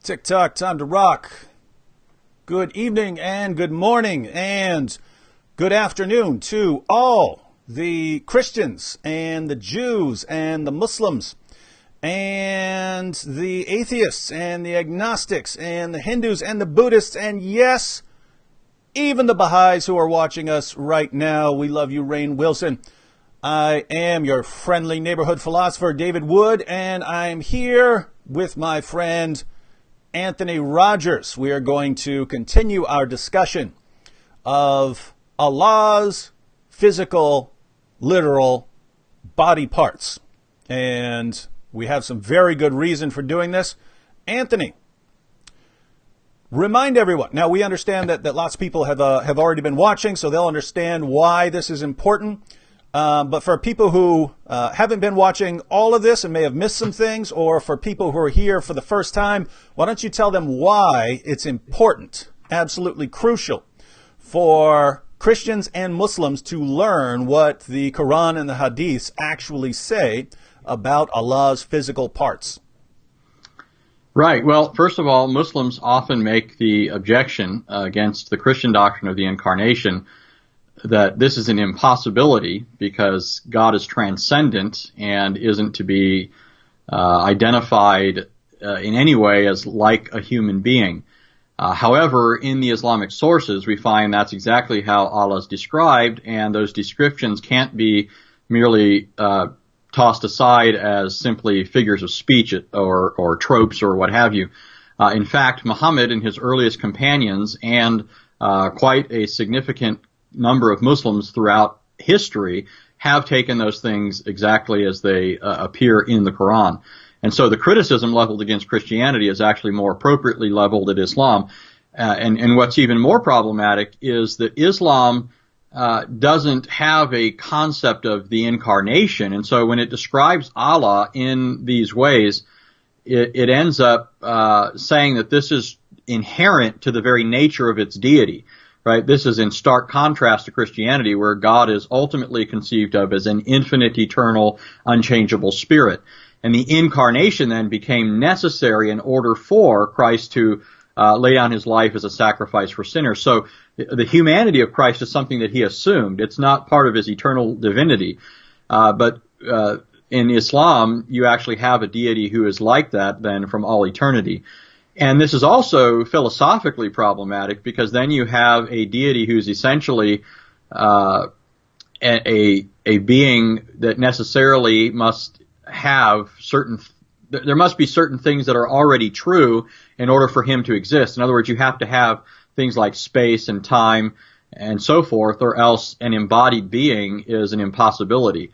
Tick-tock, time to rock. Good evening and good morning and good afternoon to all the Christians and the Jews and the Muslims and the atheists and the agnostics and the Hindus and the Buddhists and yes, even the Baha'is who are watching us right now. We love you, Rainn Wilson. I am your friendly neighborhood philosopher, David Wood, and I'm here with my friend Anthony Rogers. We are going to continue our discussion of Allah's physical, literal body parts. And we have some very good reason for doing this. Anthony, remind everyone. Now, we understand that lots of people have already been watching, so they'll understand why this is important. But for people who haven't been watching all of this and may have missed some things, or for people who are here for the first time, why don't you tell them why it's important, absolutely crucial, for Christians and Muslims to learn what the Quran and the Hadiths actually say about Allah's physical parts? Right. Well, first of all, Muslims often make the objection against the Christian doctrine of the Incarnation that this is an impossibility because God is transcendent and isn't to be identified in any way as like a human being. However, in the Islamic sources, we find that's exactly how Allah is described, and those descriptions can't be merely tossed aside as simply figures of speech or tropes or what have you. In fact, Mohammed and his earliest companions and quite a significant number of Muslims throughout history have taken those things exactly as they appear in the Quran. And so the criticism leveled against Christianity is actually more appropriately leveled at Islam. And what's even more problematic is that Islam doesn't have a concept of the incarnation. And so when it describes Allah in these ways, it ends up saying that this is inherent to the very nature of its deity. Right? This is in stark contrast to Christianity, where God is ultimately conceived of as an infinite, eternal, unchangeable spirit. And the incarnation then became necessary in order for Christ to lay down his life as a sacrifice for sinners. So the humanity of Christ is something that he assumed. It's not part of his eternal divinity. But in Islam, you actually have a deity who is like that then from all eternity. And this is also philosophically problematic because then you have a deity who's essentially a being that necessarily must have there must be certain things that are already true in order for him to exist. In other words, you have to have things like space and time and so forth, or else an embodied being is an impossibility.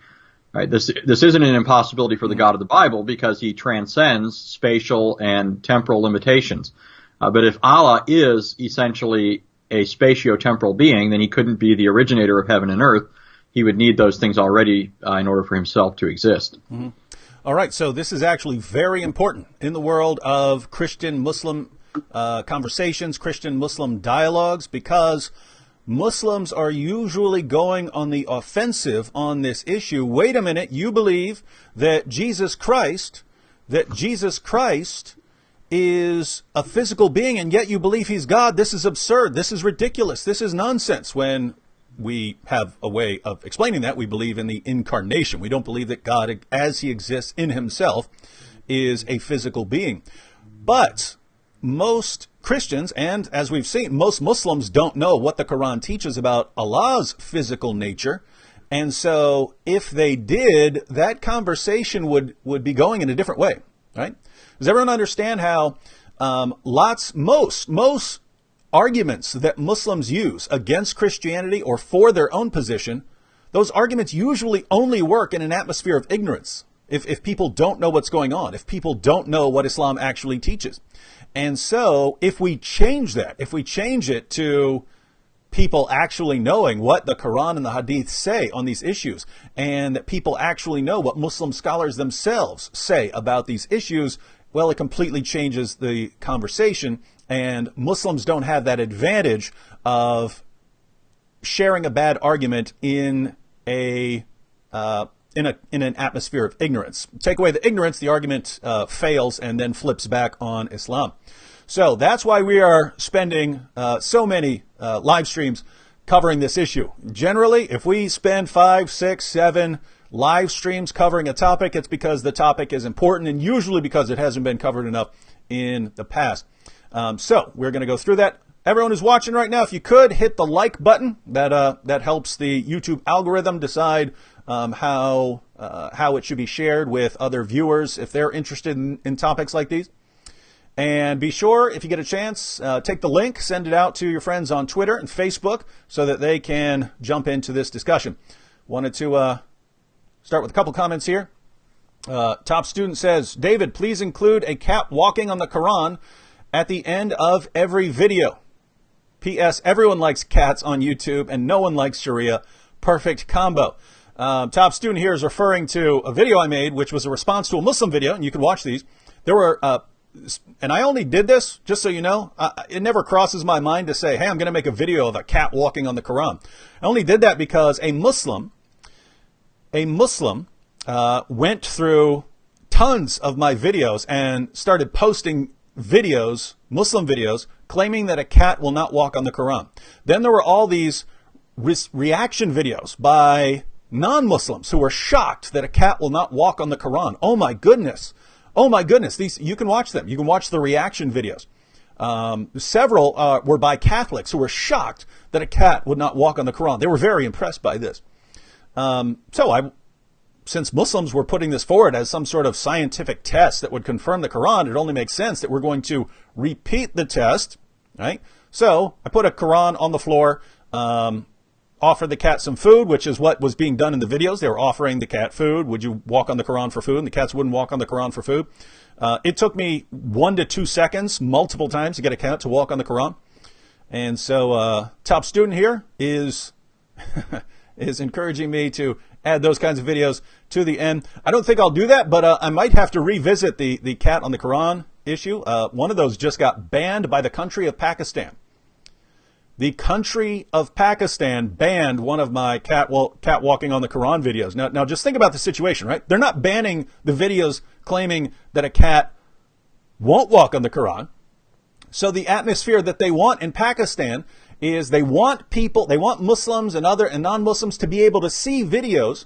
Right. This isn't an impossibility for the God of the Bible because he transcends spatial and temporal limitations. But if Allah is essentially a spatio-temporal being, then he couldn't be the originator of heaven and earth. He would need those things already in order for himself to exist. Mm-hmm. All right. So this is actually very important in the world of Christian-Muslim conversations, Christian-Muslim dialogues, because Muslims are usually going on the offensive on this issue. Wait a minute, you believe that Jesus Christ is a physical being, and yet you believe he's God. This is absurd. This is ridiculous. This is nonsense. When we have a way of explaining that, we believe in the incarnation. We don't believe that God, as he exists in himself, is a physical being. But most Christians, and as we've seen, most Muslims don't know what the Quran teaches about Allah's physical nature. And so if they did, that conversation would be going in a different way, right? Does everyone understand how most arguments that Muslims use against Christianity or for their own position, those arguments usually only work in an atmosphere of ignorance. If people don't know what's going on, if people don't know what Islam actually teaches. And so if we change that, if we change it to people actually knowing what the Quran and the Hadith say on these issues, and that people actually know what Muslim scholars themselves say about these issues, well, it completely changes the conversation, and Muslims don't have that advantage of sharing a bad argument in a in an atmosphere of ignorance. Take away the ignorance, the argument fails and then flips back on Islam. So that's why we are spending so many live streams covering this issue. Generally, if we spend 5, 6, 7 live streams covering a topic, it's because the topic is important and usually because it hasn't been covered enough in the past. So we're going to go through that. Everyone who's watching right now, if you could hit the like button, that helps the YouTube algorithm decide how it should be shared with other viewers if they're interested in topics like these. And be sure, if you get a chance, take the link, send it out to your friends on Twitter and Facebook so that they can jump into this discussion. Wanted to start with a couple comments here. Top student says, David, please include a cat walking on the Quran at the end of every video. P.S. Everyone likes cats on YouTube and no one likes Sharia. Perfect combo. Top student here is referring to a video I made, which was a response to a Muslim video, and you can watch these. There were, and I only did this, just so you know, it never crosses my mind to say, hey, I'm going to make a video of a cat walking on the Quran. I only did that because a Muslim went through tons of my videos and started posting videos, Muslim videos, claiming that a cat will not walk on the Quran. Then there were all these reaction videos by non-Muslims who were shocked that a cat will not walk on the Quran. Oh my goodness. Oh my goodness. These, you can watch them. You can watch the reaction videos. Several were by Catholics who were shocked that a cat would not walk on the Quran. They were very impressed by this. Since Muslims were putting this forward as some sort of scientific test that would confirm the Quran, it only makes sense that we're going to repeat the test, right? So I put a Quran on the floor, offered the cat some food, which is what was being done in the videos. They were offering the cat food. Would you walk on the Quran for food? And the cats wouldn't walk on the Quran for food. It took me 1 to 2 seconds, multiple times, to get a cat to walk on the Quran. And so top student here is is encouraging me to add those kinds of videos to the end. I don't think I'll do that, but I might have to revisit the cat on the Quran issue. One of those just got banned by the country of Pakistan. The country of Pakistan banned one of my cat walking on the Quran videos. Now just think about the situation, right? They're not banning the videos claiming that a cat won't walk on the Quran. So the atmosphere that they want in Pakistan is they want Muslims and non-Muslims to be able to see videos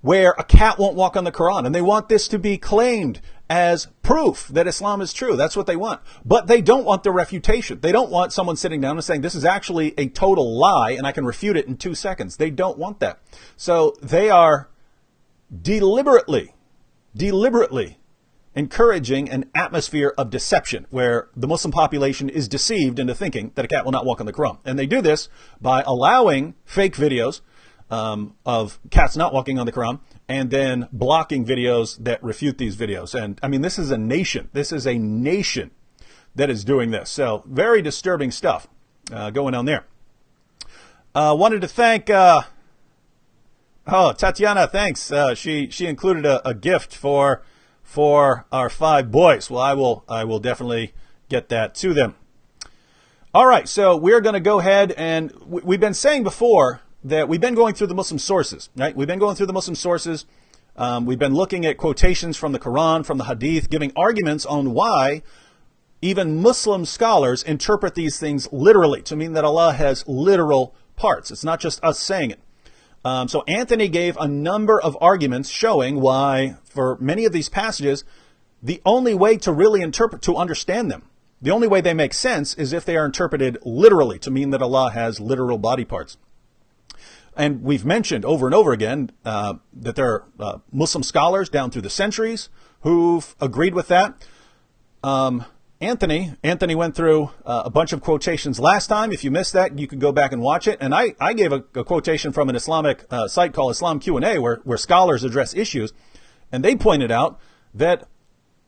where a cat won't walk on the Quran. And they want this to be claimed as proof that Islam is true. That's what they want. But they don't want the refutation. They don't want someone sitting down and saying, this is actually a total lie and I can refute it in 2 seconds. They don't want that. So they are deliberately encouraging an atmosphere of deception where the Muslim population is deceived into thinking that a cat will not walk on the Quran. And they do this by allowing fake videos of cats not walking on the Quran and then blocking videos that refute these videos. And I mean, this is a nation. This is a nation that is doing this. So very disturbing stuff going on there. Wanted to thank, Tatiana, thanks. She included a gift for our 5 boys. Well, I will definitely get that to them. All right, so we're going to go ahead and we've been saying before that we've been going through the Muslim sources, right? We've been going through the Muslim sources. We've been looking at quotations from the Quran, from the Hadith, giving arguments on why even Muslim scholars interpret these things literally to mean that Allah has literal parts. It's not just us saying it. So Anthony gave a number of arguments showing why, for many of these passages, the only way to really interpret, to understand them, the only way they make sense is if they are interpreted literally, to mean that Allah has literal body parts. And we've mentioned over and over again that there are Muslim scholars down through the centuries who've agreed with that. Anthony went through a bunch of quotations last time. If you missed that, you can go back and watch it. And I gave a quotation from an Islamic site called Islam Q&A where scholars address issues. And they pointed out that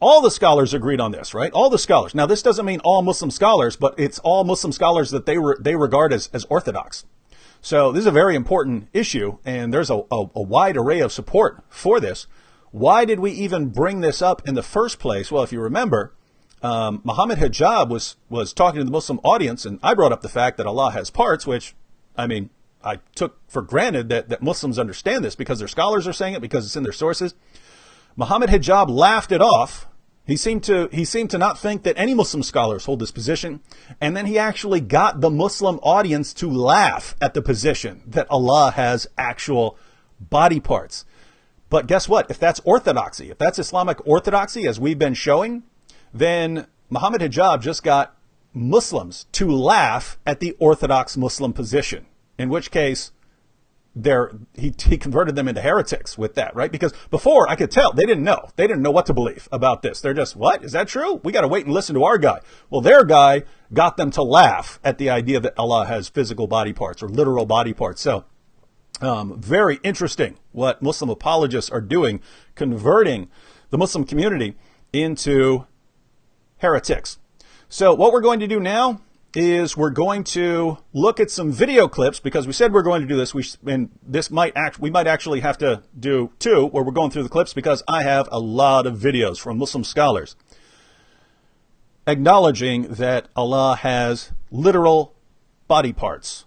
all the scholars agreed on this, right? All the scholars. Now, this doesn't mean all Muslim scholars, but it's all Muslim scholars that they regard as orthodox. So this is a very important issue, and there's a wide array of support for this. Why did we even bring this up in the first place? Well, if you remember, Mohammed Hijab was talking to the Muslim audience, and I brought up the fact that Allah has parts, which, I mean, I took for granted that Muslims understand this because their scholars are saying it, because it's in their sources. Mohammed Hijab laughed it off. He seemed to not think that any Muslim scholars hold this position. And then he actually got the Muslim audience to laugh at the position that Allah has actual body parts. But guess what? If that's orthodoxy, if that's Islamic orthodoxy, as we've been showing, then Mohammed Hijab just got Muslims to laugh at the orthodox Muslim position, in which case he converted them into heretics with that, right? Because before, I could tell they didn't know what to believe about this. They're just, what? Is that true? We got to wait and listen to our guy. Well, their guy got them to laugh at the idea that Allah has physical body parts or literal body parts. So very interesting what Muslim apologists are doing, converting the Muslim community into heretics. So what we're going to do now is we're going to look at some video clips, because we said we're going to do this. We might actually have to do two, where we're going through the clips, because I have a lot of videos from Muslim scholars acknowledging that Allah has literal body parts.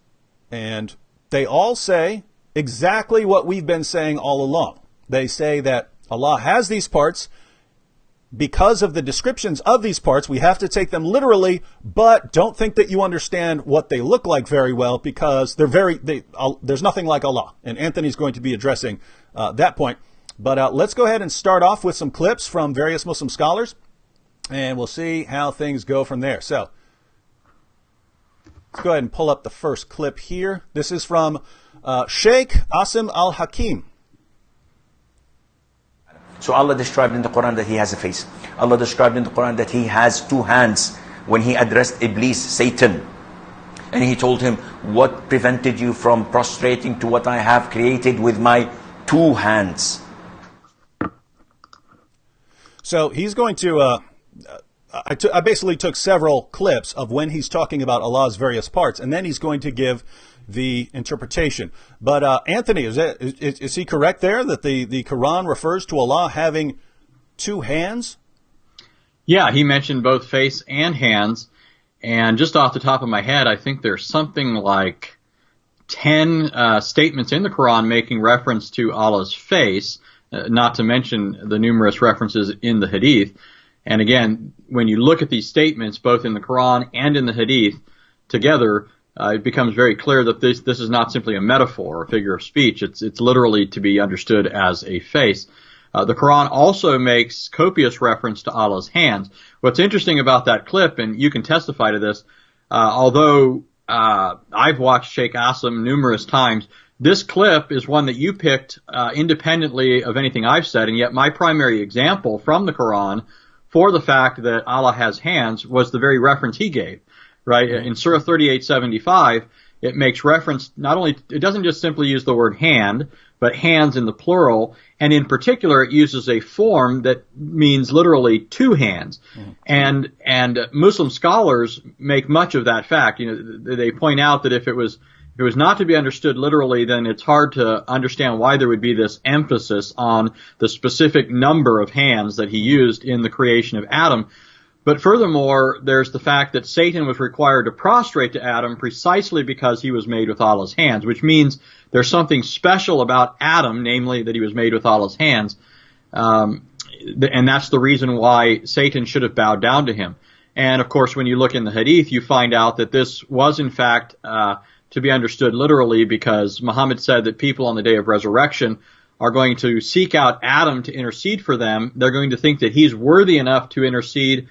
And they all say exactly what we've been saying all along. They say that Allah has these parts. Because of the descriptions of these parts, we have to take them literally, but don't think that you understand what they look like very well, because there's nothing like Allah. And Anthony's going to be addressing that point. But let's go ahead and start off with some clips from various Muslim scholars, and we'll see how things go from there. So let's go ahead and pull up the first clip here. This is from Sheikh Asim al-Hakim. So Allah described in the Quran that he has a face. Allah described in the Quran that he has two hands when he addressed Iblis, Satan. And he told him, what prevented you from prostrating to what I have created with my two hands? So he's going to, I basically took several clips of when he's talking about Allah's various parts, and then he's going to give the interpretation. But Anthony, is he correct there that the Quran refers to Allah having two hands? Yeah, he mentioned both face and hands. And just off the top of my head, I think there's something like 10 statements in the Quran making reference to Allah's face, not to mention the numerous references in the Hadith. And again, when you look at these statements, both in the Quran and in the Hadith together, it becomes very clear that this is not simply a metaphor or a figure of speech. It's literally to be understood as a face. The Quran also makes copious reference to Allah's hands. What's interesting about that clip, and you can testify to this, although I've watched Sheikh Asim numerous times, this clip is one that you picked independently of anything I've said, and yet my primary example from the Quran for the fact that Allah has hands was the very reference he gave. Right? In Surah 38:75, it makes reference, not only, it doesn't just simply use the word hand, but hands in the plural, and in particular it uses a form that means literally two hands. Mm-hmm. And Muslim scholars make much of that fact. You know, they point out that if it was not to be understood literally, then it's hard to understand why there would be this emphasis on the specific number of hands that he used in the creation of Adam. But furthermore, there's the fact that Satan was required to prostrate to Adam precisely because he was made with Allah's hands, which means there's something special about Adam, namely that he was made with Allah's hands. And that's the reason why Satan should have bowed down to him. And of course, when you look in the Hadith, you find out that this was in fact to be understood literally, because Muhammad said that people on the day of resurrection are going to seek out Adam to intercede for them. They're going to think that he's worthy enough to intercede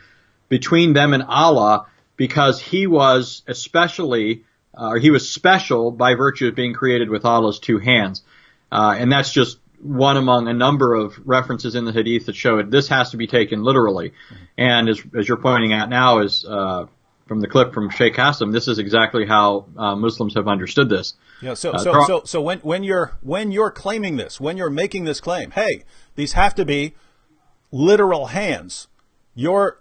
between them and Allah, because he was he was special by virtue of being created with Allah's two hands. And that's just one among a number of references in the Hadith that show it. This has to be taken literally. And as you're pointing out now, is from the clip from Sheikh Hassan, this is exactly how Muslims have understood this. Yeah. So when you're claiming this, when you're making this claim, hey, these have to be literal hands. You're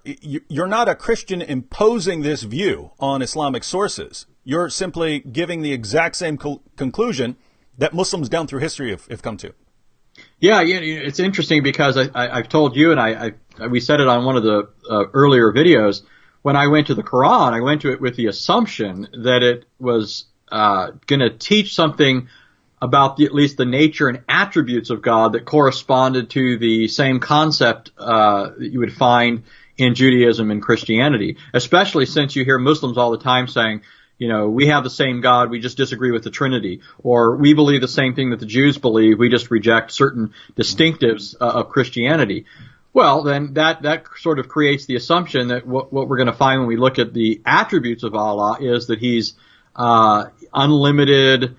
not a Christian imposing this view on Islamic sources. You're simply giving the exact same conclusion that Muslims down through history have come to. Yeah, it's interesting because I've told you, and we said it on one of the earlier videos. When I went to the Quran, I went to it with the assumption that it was going to teach something about at least the nature and attributes of God that corresponded to the same concept that you would find in Judaism and Christianity, especially since you hear Muslims all the time saying, we have the same God, we just disagree with the Trinity, or we believe the same thing that the Jews believe, we just reject certain distinctives of Christianity. Well, then that sort of creates the assumption that what we're going to find when we look at the attributes of Allah is that He's unlimited,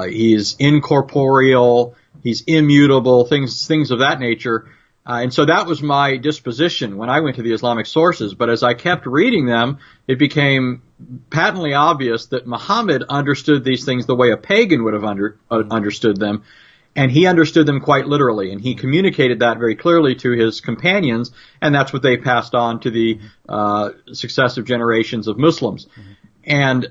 He's incorporeal, He's immutable, things of that nature. And so that was my disposition when I went to the Islamic sources. But as I kept reading them, it became patently obvious that Muhammad understood these things the way a pagan would have understood them. And he understood them quite literally. And he communicated that very clearly to his companions. And that's what they passed on to the successive generations of Muslims. And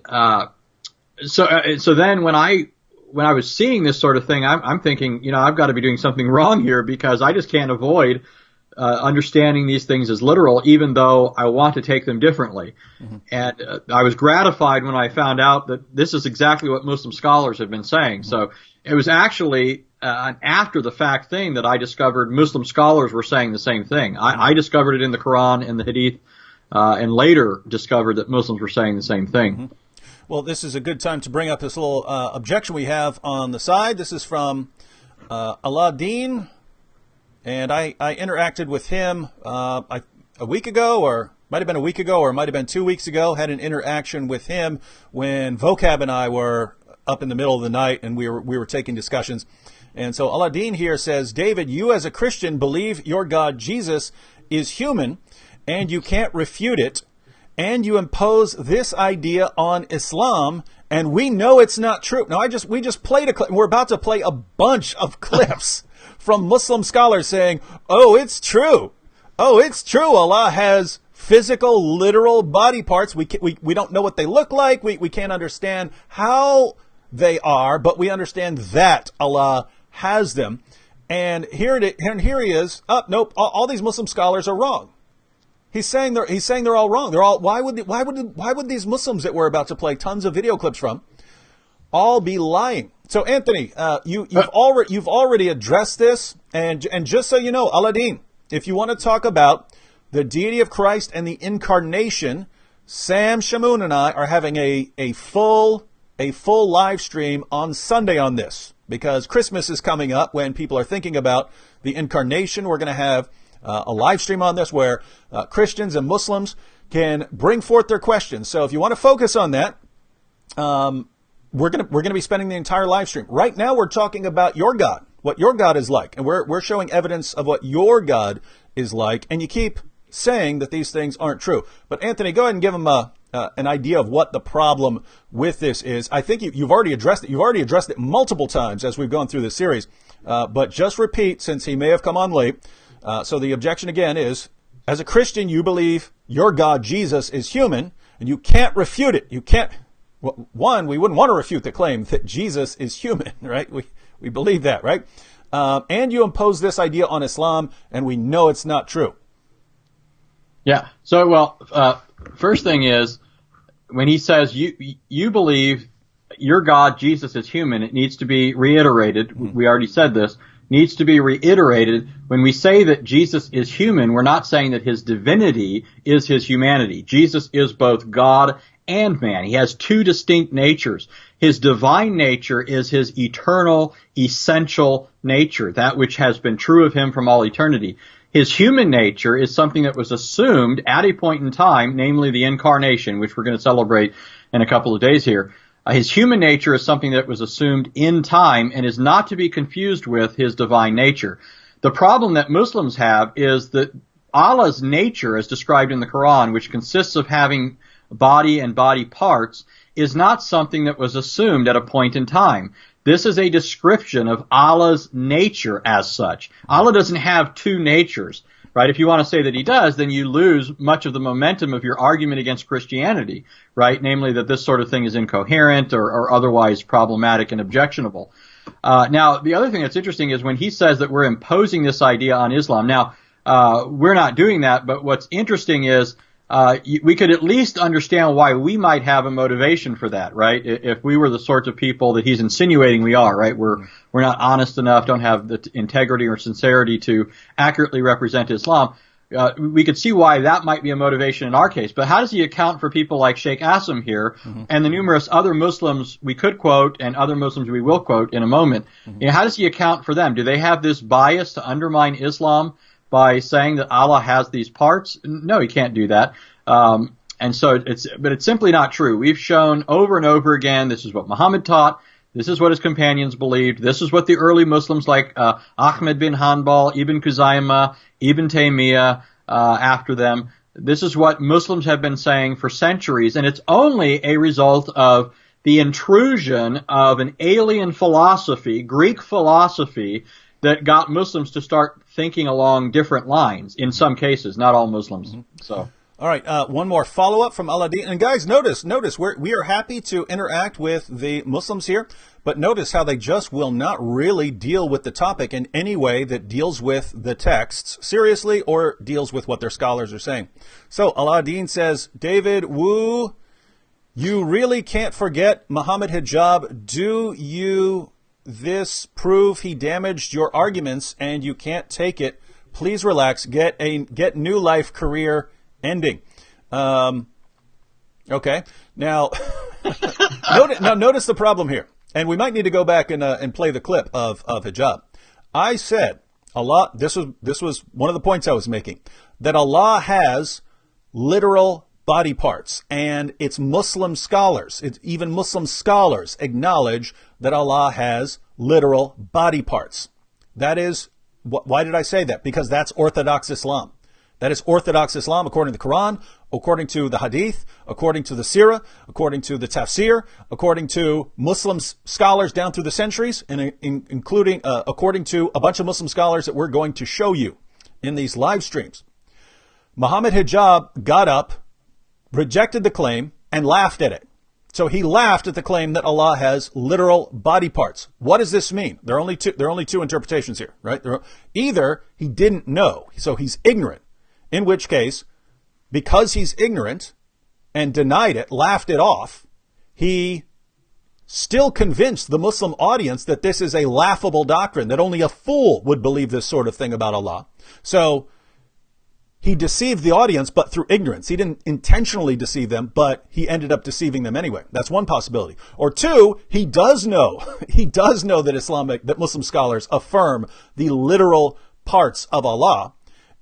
so then when I was seeing this sort of thing, I'm thinking, I've got to be doing something wrong here, because I just can't avoid understanding these things as literal, even though I want to take them differently. Mm-hmm. And I was gratified when I found out that this is exactly what Muslim scholars have been saying. Mm-hmm. So it was actually an after-the-fact thing that I discovered Muslim scholars were saying the same thing. I discovered it in the Quran and the Hadith, and later discovered that Muslims were saying the same thing. Mm-hmm. Well, this is a good time to bring up this little objection we have on the side. This is from Aladdin, and I interacted with him a week ago, or might have been a week ago, or might have been 2 weeks ago. Had an interaction with him when Vocab and I were up in the middle of the night, and we were taking discussions. And so Aladdin here says, David, you as a Christian believe your God Jesus is human, and you can't refute it. And you impose this idea on Islam, and we know it's not true. Now, we just played a clip. We're about to play a bunch of clips from Muslim scholars saying, "Oh, it's true. Oh, it's true. Allah has physical, literal body parts. We don't know what they look like. We can't understand how they are, but we understand that Allah has them." And here he is. Nope. All these Muslim scholars are wrong. He's saying they're all wrong. Why would these Muslims that we're about to play tons of video clips from all be lying? So Anthony, you've already addressed this, and just so you know, Aladdin, if you want to talk about the deity of Christ and the incarnation, Sam Shamoun and I are having a full live stream on Sunday on this, because Christmas is coming up when people are thinking about the incarnation. We're going to have a live stream on this where Christians and Muslims can bring forth their questions. So if you want to focus on that, we're gonna be spending the entire live stream. Right now, we're talking about your God, what your God is like, and we're showing evidence of what your God is like. And you keep saying that these things aren't true. But Anthony, go ahead and give them an idea of what the problem with this is. I think you've already addressed it. You've already addressed it multiple times as we've gone through this series. But just repeat, since he may have come on late. So the objection again is, as a Christian, you believe your God, Jesus, is human, and you can't refute it. You can't. Well, one, we wouldn't want to refute the claim that Jesus is human, right? We believe that, right? And you impose this idea on Islam, and we know it's not true. Yeah. So, first thing is, when he says you believe your God, Jesus, is human, it needs to be reiterated. Mm-hmm. We already said this. Needs to be reiterated. When we say that Jesus is human, we're not saying that his divinity is his humanity. Jesus is both God and man. He has two distinct natures. His divine nature is his eternal, essential nature, that which has been true of him from all eternity. His human nature is something that was assumed at a point in time, namely the incarnation, which we're going to celebrate in a couple of days here. His human nature is something that was assumed in time and is not to be confused with his divine nature. The problem that Muslims have is that Allah's nature, as described in the Quran, which consists of having body and body parts, is not something that was assumed at a point in time. This is a description of Allah's nature as such. Allah doesn't have two natures, right? If you want to say that he does, then you lose much of the momentum of your argument against Christianity, right? Namely that this sort of thing is incoherent or otherwise problematic and objectionable. Now, the other thing that's interesting is when he says that we're imposing this idea on Islam. Now, we're not doing that, but what's interesting is we could at least understand why we might have a motivation for that, right? If we were the sorts of people that he's insinuating we are, right? We're not honest enough, don't have the integrity or sincerity to accurately represent Islam. We could see why that might be a motivation in our case. But how does he account for people like Sheikh Asim here and the numerous other Muslims we could quote and other Muslims we will quote in a moment? You know, how does he account for them? Do they have this bias to undermine Islam by saying that Allah has these parts? No, he can't do that. And so it's simply not true. We've shown over and over again, this is what Muhammad taught. This is what his companions believed. This is what the early Muslims like Ahmed bin Hanbal, Ibn Khuzaymah, Ibn Taymiyyah after them. This is what Muslims have been saying for centuries, and it's only a result of the intrusion of an alien philosophy, Greek philosophy, that got Muslims to start thinking along different lines, in some cases, not all Muslims. So. All right, one more follow-up from Aladdin. And guys, notice, we are happy to interact with the Muslims here, but notice how they just will not really deal with the topic in any way that deals with the texts seriously or deals with what their scholars are saying. So Aladdin says, David Wu, you really can't forget Muhammad Hijab. Do you this prove he damaged your arguments and you can't take it? Please relax. Get new life career ending. Okay. Now, notice the problem here, and we might need to go back and play the clip of Hijab. I said Allah. This was one of the points I was making, that Allah has literal body parts, and it's even Muslim scholars acknowledge that Allah has literal body parts. That is, why did I say that? Because that's Orthodox Islam. That is Orthodox Islam according to the Quran, according to the Hadith, according to the Sirah, according to the Tafsir, according to Muslim scholars down through the centuries, and including according to a bunch of Muslim scholars that we're going to show you in these live streams. Muhammad Hijab got up, rejected the claim, and laughed at it. So he laughed at the claim that Allah has literal body parts. What does this mean? There are only two interpretations here, right? Either he didn't know, so he's ignorant, in which case, because he's ignorant and denied it, laughed it off, he still convinced the Muslim audience that this is a laughable doctrine, that only a fool would believe this sort of thing about Allah. So he deceived the audience, but through ignorance. He didn't intentionally deceive them, but he ended up deceiving them anyway. That's one possibility. Or two, he does know that Muslim scholars affirm the literal parts of Allah,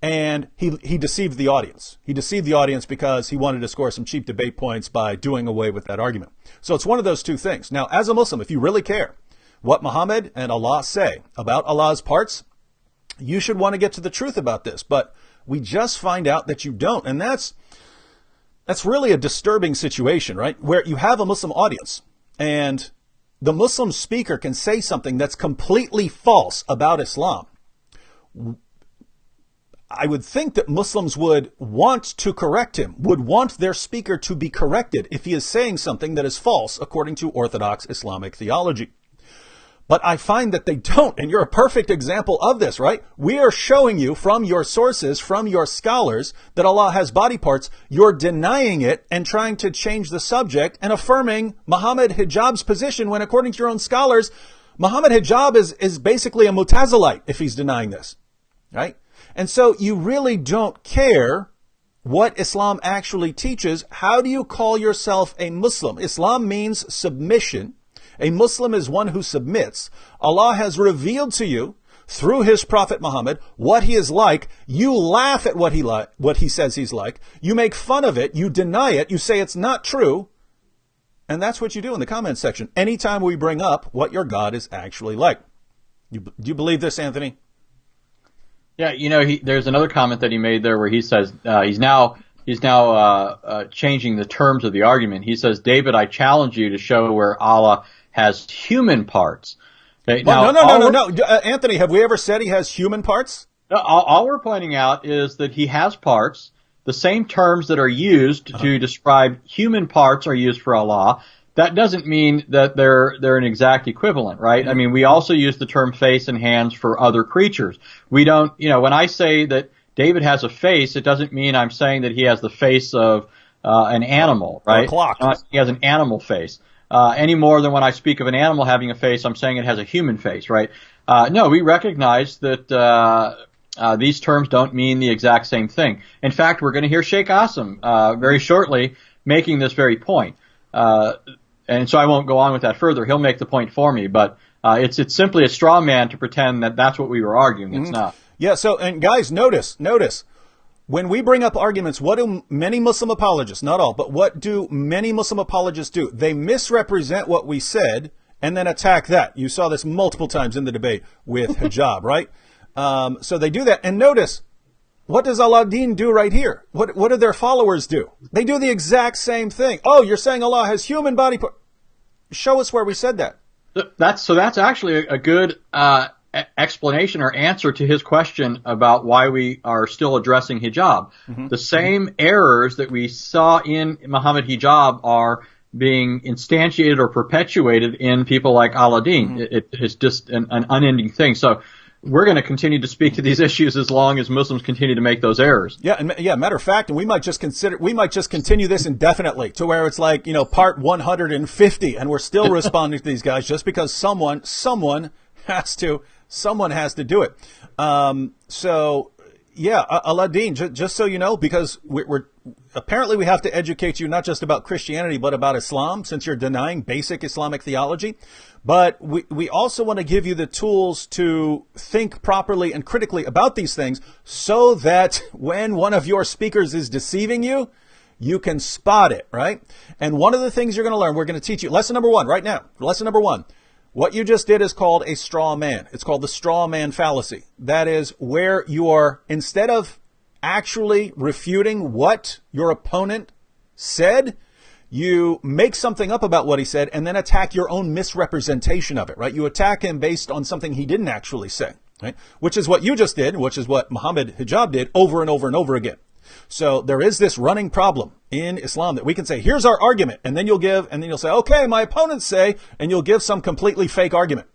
and he deceived the audience. He deceived the audience because he wanted to score some cheap debate points by doing away with that argument. So it's one of those two things. Now, as a Muslim, if you really care what Muhammad and Allah say about Allah's parts, you should want to get to the truth about this. But we just find out that you don't. And that's really a disturbing situation, right? Where you have a Muslim audience and the Muslim speaker can say something that's completely false about Islam. I would think that Muslims would want to correct him, would want their speaker to be corrected if he is saying something that is false according to Orthodox Islamic theology. But I find that they don't, and you're a perfect example of this, right? We are showing you from your sources, from your scholars, that Allah has body parts. You're denying it and trying to change the subject and affirming Muhammad Hijab's position when, according to your own scholars, Muhammad Hijab is basically a Mutazilite if he's denying this, right? And so you really don't care what Islam actually teaches. How do you call yourself a Muslim? Islam means submission. A Muslim is one who submits. Allah has revealed to you through his prophet Muhammad what he is like. You laugh at what he says he's like. You make fun of it. You deny it. You say it's not true. And that's what you do in the comment section anytime we bring up what your God is actually like. Do you believe this, Anthony? Yeah, there's another comment that he made there where he says he's now changing the terms of the argument. He says, David, I challenge you to show where Allah has human parts. Okay, well, no. Anthony, have we ever said he has human parts? All we're pointing out is that he has parts. The same terms that are used to describe human parts are used for Allah. That doesn't mean that they're an exact equivalent, right? I mean, we also use the term face and hands for other creatures. We don't, when I say that David has a face, it doesn't mean I'm saying that he has the face of an animal, right? Or a clock. He has an animal face. Any more than when I speak of an animal having a face, I'm saying it has a human face, right? No, we recognize that these terms don't mean the exact same thing. In fact, we're going to hear Sheikh Asim very shortly making this very point. And so I won't go on with that further. He'll make the point for me, but it's simply a straw man to pretend that that's what we were arguing. It's not. Yeah, so, and guys, notice, when we bring up arguments, what do many Muslim apologists, not all, but what do many Muslim apologists do? They misrepresent what we said and then attack that. You saw this multiple times in the debate with hijab, right? So they do that. And notice, what does Al-Din do right here? What do their followers do? They do the exact same thing. Oh, you're saying Allah has human body part. Show us where we said that. That's actually a good explanation or answer to his question about why we are still addressing hijab. The same errors that we saw in Muhammad hijab are being instantiated or perpetuated in people like Al-Din. It's just an unending thing. So we're going to continue to speak to these issues as long as Muslims continue to make those errors. Matter of fact, and we might just continue this indefinitely to where it's like, part 150, and we're still responding to these guys just because someone has to do it. Al-Din, just so you know, because we're apparently we have to educate you not just about Christianity, but about Islam, since you're denying basic Islamic theology. But we also want to give you the tools to think properly and critically about these things so that when one of your speakers is deceiving you, you can spot it, right? And one of the things you're going to learn, we're going to teach you, lesson number one right now, lesson number one. What you just did is called a straw man. It's called the straw man fallacy. That is where you are, instead of actually refuting what your opponent said, you make something up about what he said and then attack your own misrepresentation of it, right? You attack him based on something he didn't actually say, right? Which is what you just did, which is what Muhammad hijab did over and over and over again. So there is this running problem in Islam that we can say, here's our argument, and then you'll say, okay, my opponents say, and you'll give some completely fake argument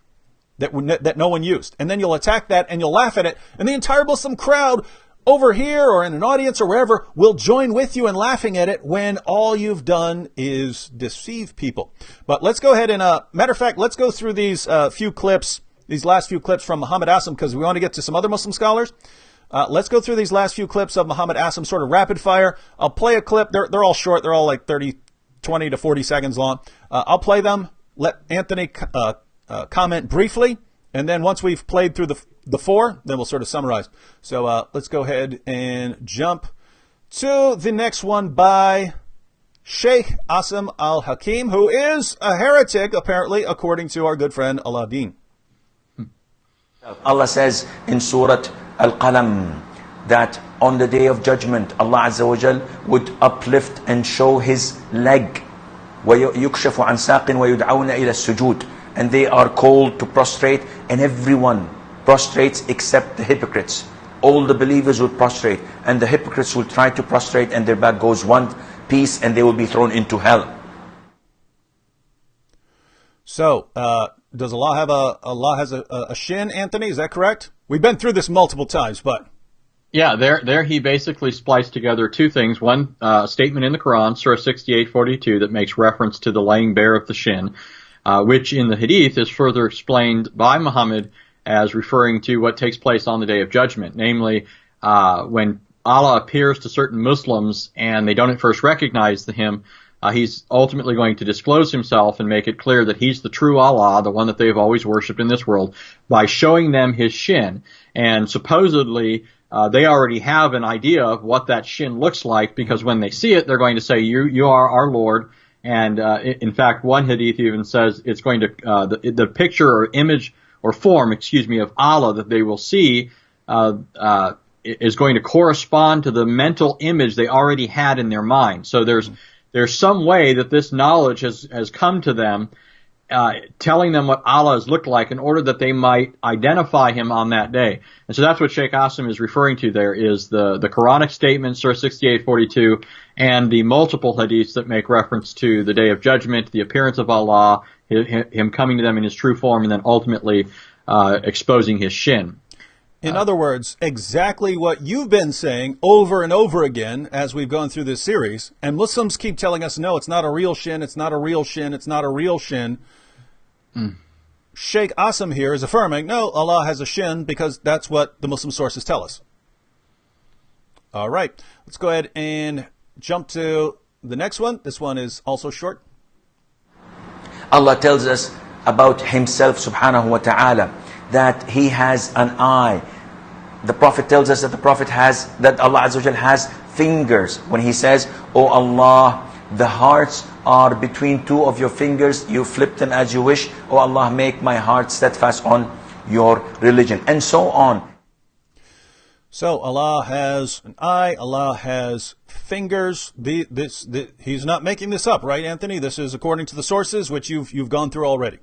that no one used. And then you'll attack that and you'll laugh at it, and the entire Muslim crowd over here or in an audience or wherever will join with you in laughing at it when all you've done is deceive people. But let's go ahead and, matter of fact, let's go through these few clips, these last few clips from Muhammad Asim, because we want to get to some other Muslim scholars. Let's go through these last few clips of Muhammad Asim, sort of rapid fire. I'll play a clip. They're all short. They're all like 20 to 40 seconds long. I'll play them. Let Anthony comment briefly. And then once we've played through the four, then we'll sort of summarize. So let's go ahead and jump to the next one by Sheikh Asim al-Hakim, who is a heretic, apparently, according to our good friend Al-Din. Allah says in Surah Al-Qalam that on the day of judgment, Allah Azza wa Jal would uplift and show His leg. وَيُكْشَفُ عَنْ سَاقٍ وَيُدْعَوْنَ إِلَى السُّجُودِ. And they are called to prostrate, and everyone prostrates except the hypocrites. All the believers will prostrate, and the hypocrites will try to prostrate, and their back goes one piece, and they will be thrown into hell. So, does Allah has a shin, Anthony? Is that correct? We've been through this multiple times, but... Yeah, there he basically spliced together two things. One, statement in the Quran, Surah 68:42, that makes reference to the laying bare of the shin, which in the Hadith is further explained by Muhammad as referring to what takes place on the Day of Judgment. Namely, when Allah appears to certain Muslims and they don't at first recognize him, he's ultimately going to disclose himself and make it clear that he's the true Allah, the one that they've always worshipped in this world, by showing them his shin. And supposedly, they already have an idea of what that shin looks like, because when they see it, they're going to say, you are our Lord. And in fact, one hadith even says it's going to the picture or image or form, of Allah that they will see is going to correspond to the mental image they already had in their mind. So there's some way that this knowledge has come to them, telling them what Allah has looked like in order that they might identify him on that day. And so that's what Sheikh Asim is referring to there, is the Quranic statement, Surah 68:42, and the multiple hadiths that make reference to the Day of Judgment, the appearance of Allah, him coming to them in his true form, and then ultimately exposing his shin. In other words, exactly what you've been saying over and over again as we've gone through this series. And Muslims keep telling us, no, it's not a real shin, it's not a real shin, it's not a real shin. Sheikh Asim here is affirming, no, Allah has a shin because that's what the Muslim sources tell us. All right, let's go ahead and jump to the next one. This one is also short. Allah tells us about himself subhanahu wa ta'ala that he has an eye. The Prophet tells us that Allah Azza wa Jal has fingers. When he says, "Oh Allah, the hearts are between two of your fingers, you flip them as you wish. Oh Allah, make my heart steadfast on your religion," and so on. So Allah has an eye, Allah has fingers. He's not making this up, right, Anthony? This is according to the sources which you've gone through already.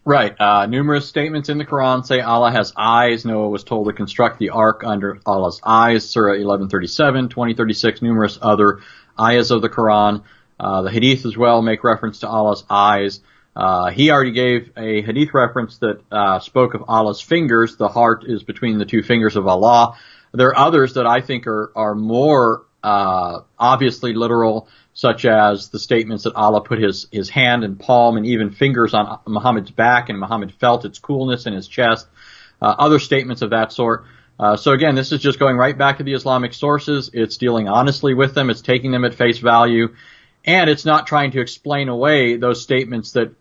Right. Numerous statements in the Quran say Allah has eyes. Noah was told to construct the ark under Allah's eyes. Surah 11:37, 20:36, numerous other ayahs of the Quran. The hadith as well make reference to Allah's eyes. He already gave a hadith reference that spoke of Allah's fingers. The heart is between the two fingers of Allah. There are others that I think are more obviously literal, such as the statements that Allah put his hand and palm and even fingers on Muhammad's back, and Muhammad felt its coolness in his chest. Other statements of that sort. So again, this is just going right back to the Islamic sources. It's dealing honestly with them. It's taking them at face value. And it's not trying to explain away those statements that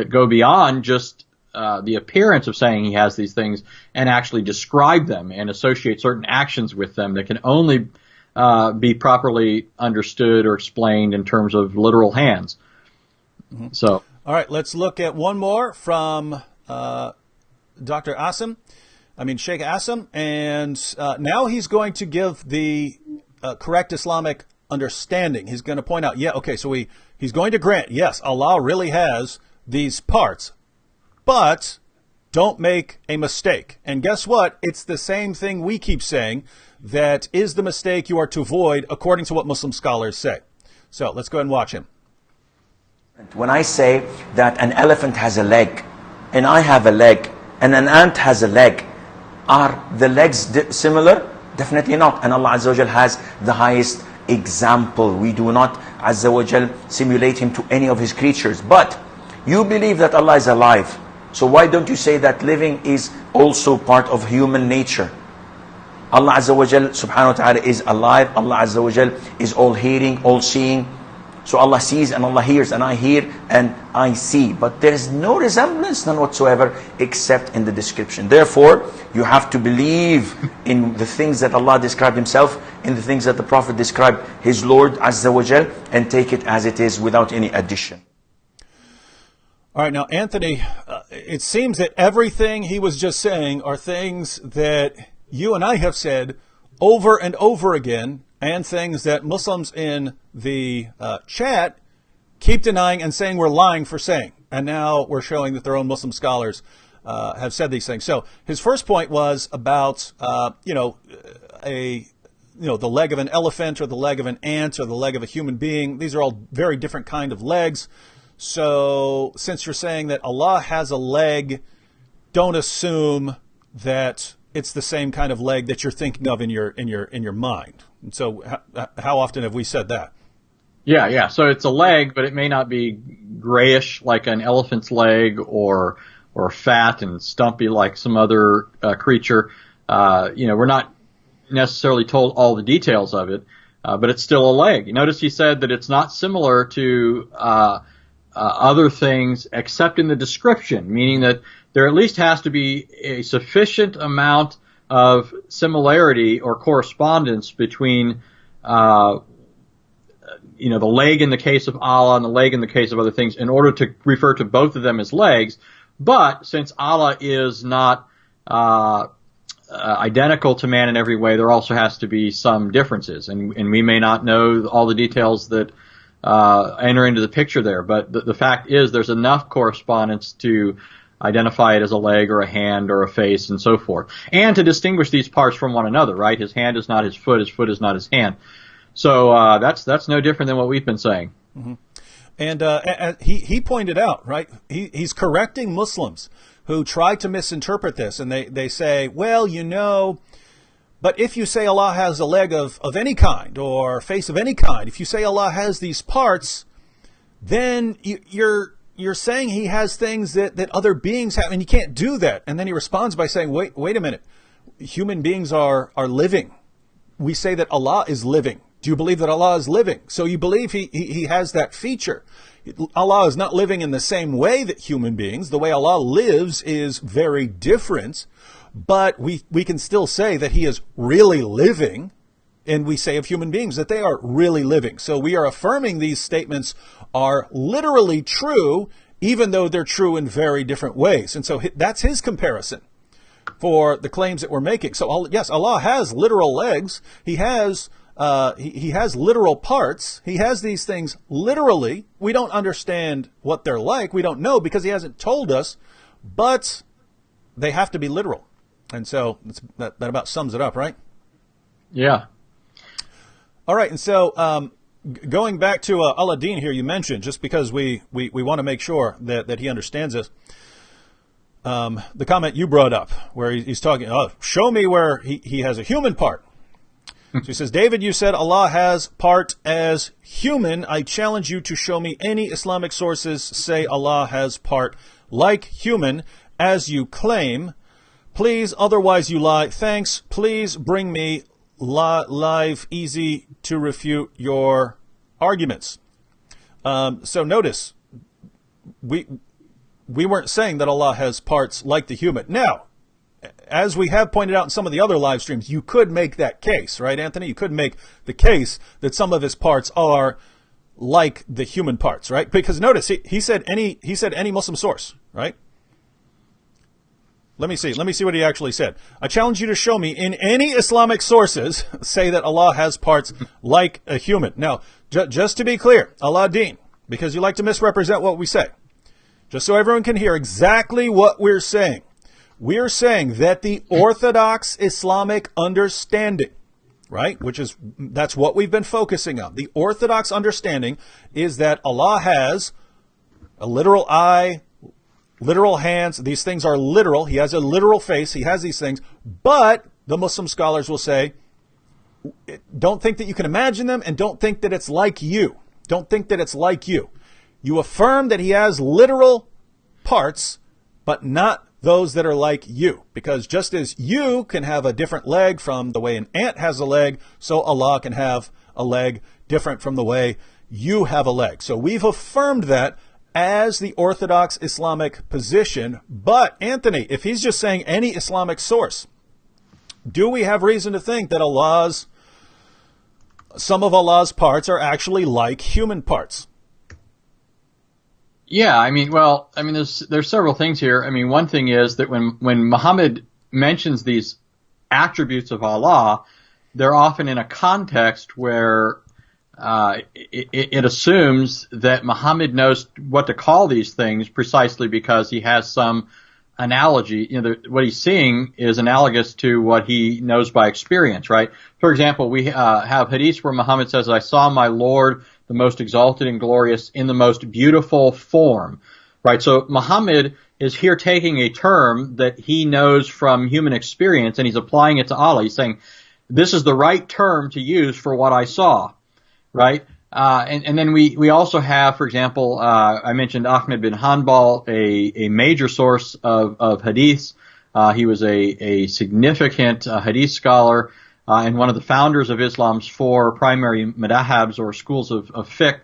go beyond just the appearance of saying he has these things, and actually describe them and associate certain actions with them that can only be properly understood or explained in terms of literal hands. Mm-hmm. So, all right, let's look at one more from Dr. Asim. Sheikh Asim, and now he's going to give the correct Islamic understanding. He's going to point out, so he's going to grant, yes, Allah really has these parts, but don't make a mistake. And guess what? It's the same thing we keep saying, that is the mistake you are to avoid according to what Muslim scholars say. So let's go ahead and watch him. When I say that an elephant has a leg, and I have a leg, and an ant has a leg, are the legs similar? Definitely not. And Allah Azza wa Jal has the highest example. We do not Azza wa Jal simulate him to any of his creatures. But you believe that Allah is alive. So why don't you say that living is also part of human nature? Allah Azza wa Jal subhanahu wa ta'ala is alive. Allah Azza wa Jal is all hearing, all seeing. So Allah sees and Allah hears, and I hear and I see. But there is no resemblance, none whatsoever, except in the description. Therefore, you have to believe in the things that Allah described himself, in the things that the Prophet described his Lord Azza wa Jal, and take it as it is without any addition. All right, now Anthony, it seems that everything he was just saying are things that you and I have said over and over again, and things that Muslims in the chat keep denying and saying we're lying for saying. And now we're showing that their own Muslim scholars have said these things. So his first point was about, the leg of an elephant or the leg of an ant or the leg of a human being. These are all very different kind of legs. So since you're saying that Allah has a leg, don't assume that it's the same kind of leg that you're thinking of in your mind. And so how often have we said that? Yeah. So it's a leg, but it may not be grayish like an elephant's leg, or fat and stumpy like some other creature. We're not necessarily told all the details of it, but it's still a leg. You notice he said that it's not similar to other things except in the description, meaning that there at least has to be a sufficient amount of similarity or correspondence between, the leg in the case of Allah and the leg in the case of other things in order to refer to both of them as legs. But since Allah is not identical to man in every way, there also has to be some differences. And we may not know all the details that enter into the picture there. But the fact is there's enough correspondence to identify it as a leg or a hand or a face and so forth. And to distinguish these parts from one another, right? His hand is not his foot is not his hand. So that's no different than what we've been saying. Mm-hmm. And he pointed out, right? He's correcting Muslims who try to misinterpret this, and they say, well, but if you say Allah has a leg of any kind or face of any kind, if you say Allah has these parts, then you're saying he has things that other beings have, and you can't do that. And then he responds by saying, wait a minute, human beings are living. We say that Allah is living. Do you believe that Allah is living? So you believe he has that feature. Allah is not living in the same way that human beings. The way Allah lives is very different, but we can still say that he is really living, and we say of human beings that they are really living. So we are affirming these statements are literally true, even though they're true in very different ways. And so that's his comparison for the claims that we're making. So yes, Allah has literal legs. He has literal parts. He has these things literally. We don't understand what they're like. We don't know because he hasn't told us, but they have to be literal. And so that about sums it up, right? Yeah. All right. And so going back to Aladdin here, you mentioned, just because we want to make sure that he understands this, the comment you brought up where he's talking, show me where he has a human part. So he says, David, you said Allah has part as human. I challenge you to show me any Islamic sources say Allah has part like human, as you claim. Please, otherwise you lie. Thanks. Please bring me live, easy to refute your arguments. So notice, we weren't saying that Allah has parts like the human. Now, as we have pointed out in some of the other live streams, you could make that case, right, Anthony? You could make the case that some of his parts are like the human parts, right? Because notice he said any Muslim source, right? Let me see what he actually said. I challenge you to show me in any Islamic sources say that Allah has parts like a human. Now, just to be clear, Aladdin, because you like to misrepresent what we say, just so everyone can hear exactly what we're saying. We're saying that the Orthodox Islamic understanding, right, that's what we've been focusing on. The Orthodox understanding is that Allah has a literal eye, literal hands. These things are literal. He has a literal face. He has these things. But the Muslim scholars will say, don't think that you can imagine them, and don't think that it's like you. Don't think that it's like you. You affirm that he has literal parts, but not those that are like you. Because just as you can have a different leg from the way an ant has a leg, so Allah can have a leg different from the way you have a leg. So we've affirmed that as the Orthodox Islamic position. But Anthony, if he's just saying any Islamic source, do we have reason to think that some of Allah's parts are actually like human parts? Yeah, there's several things here. One thing is that when Muhammad mentions these attributes of Allah, they're often in a context where it assumes that Muhammad knows what to call these things precisely because he has some analogy. What he's seeing is analogous to what he knows by experience, right? For example, we have hadiths where Muhammad says, I saw my Lord, the most exalted and glorious, in the most beautiful form, right? So Muhammad is here taking a term that he knows from human experience and he's applying it to Allah. He's saying, this is the right term to use for what I saw, right? And then we also have, for example, I mentioned Ahmed bin Hanbal, a major source of hadiths. He was a significant hadith scholar and one of the founders of Islam's 4 primary madhabs or schools of fiqh.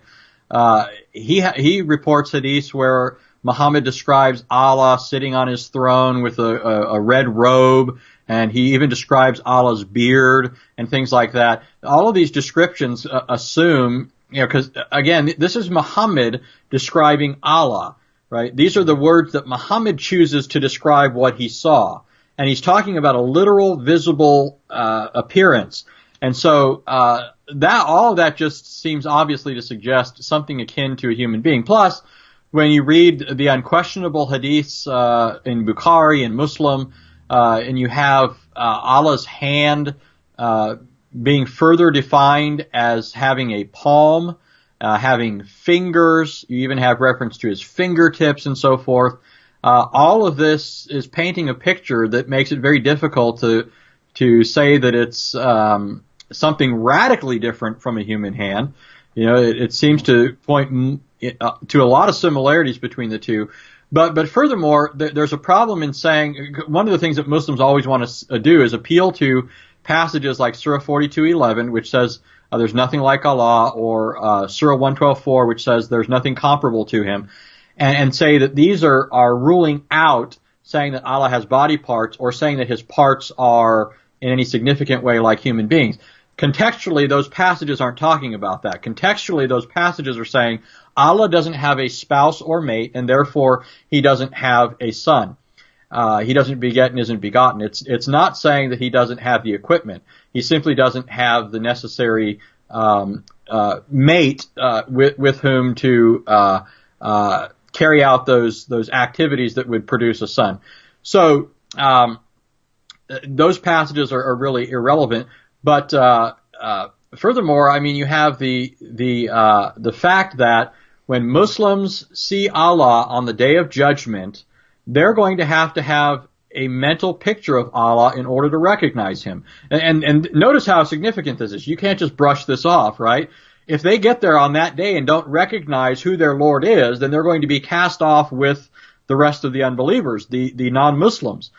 He reports hadiths where Muhammad describes Allah sitting on his throne with a red robe, and he even describes Allah's beard and things like that. All of these descriptions assume, because again, this is Muhammad describing Allah, right? These are the words that Muhammad chooses to describe what he saw. And he's talking about a literal, visible appearance. And so all of that just seems obviously to suggest something akin to a human being. Plus, when you read the unquestionable hadiths in Bukhari and Muslim, and you have Allah's hand being further defined as having a palm, having fingers, you even have reference to his fingertips and so forth. All of this is painting a picture that makes it very difficult to say that it's something radically different from a human hand. You know, it seems to point to a lot of similarities between the two. But furthermore, there's a problem in saying one of the things that Muslims always want to do is appeal to passages like Surah 42:11, which says there's nothing like Allah, or Surah 112:4, which says there's nothing comparable to Him, and say that these are ruling out saying that Allah has body parts or saying that His parts are in any significant way like human beings. Contextually, those passages aren't talking about that. Contextually, those passages are saying Allah doesn't have a spouse or mate, and therefore He doesn't have a son. He doesn't beget and isn't begotten. It's not saying that He doesn't have the equipment. He simply doesn't have the necessary mate with whom to carry out those activities that would produce a son. So those passages are really irrelevant. But furthermore, I mean, you have the fact that when Muslims see Allah on the Day of Judgment, they're going to have a mental picture of Allah in order to recognize Him. And notice how significant this is. You can't just brush this off, right? If they get there on that day and don't recognize who their Lord is, then they're going to be cast off with the rest of the unbelievers, the non-Muslims.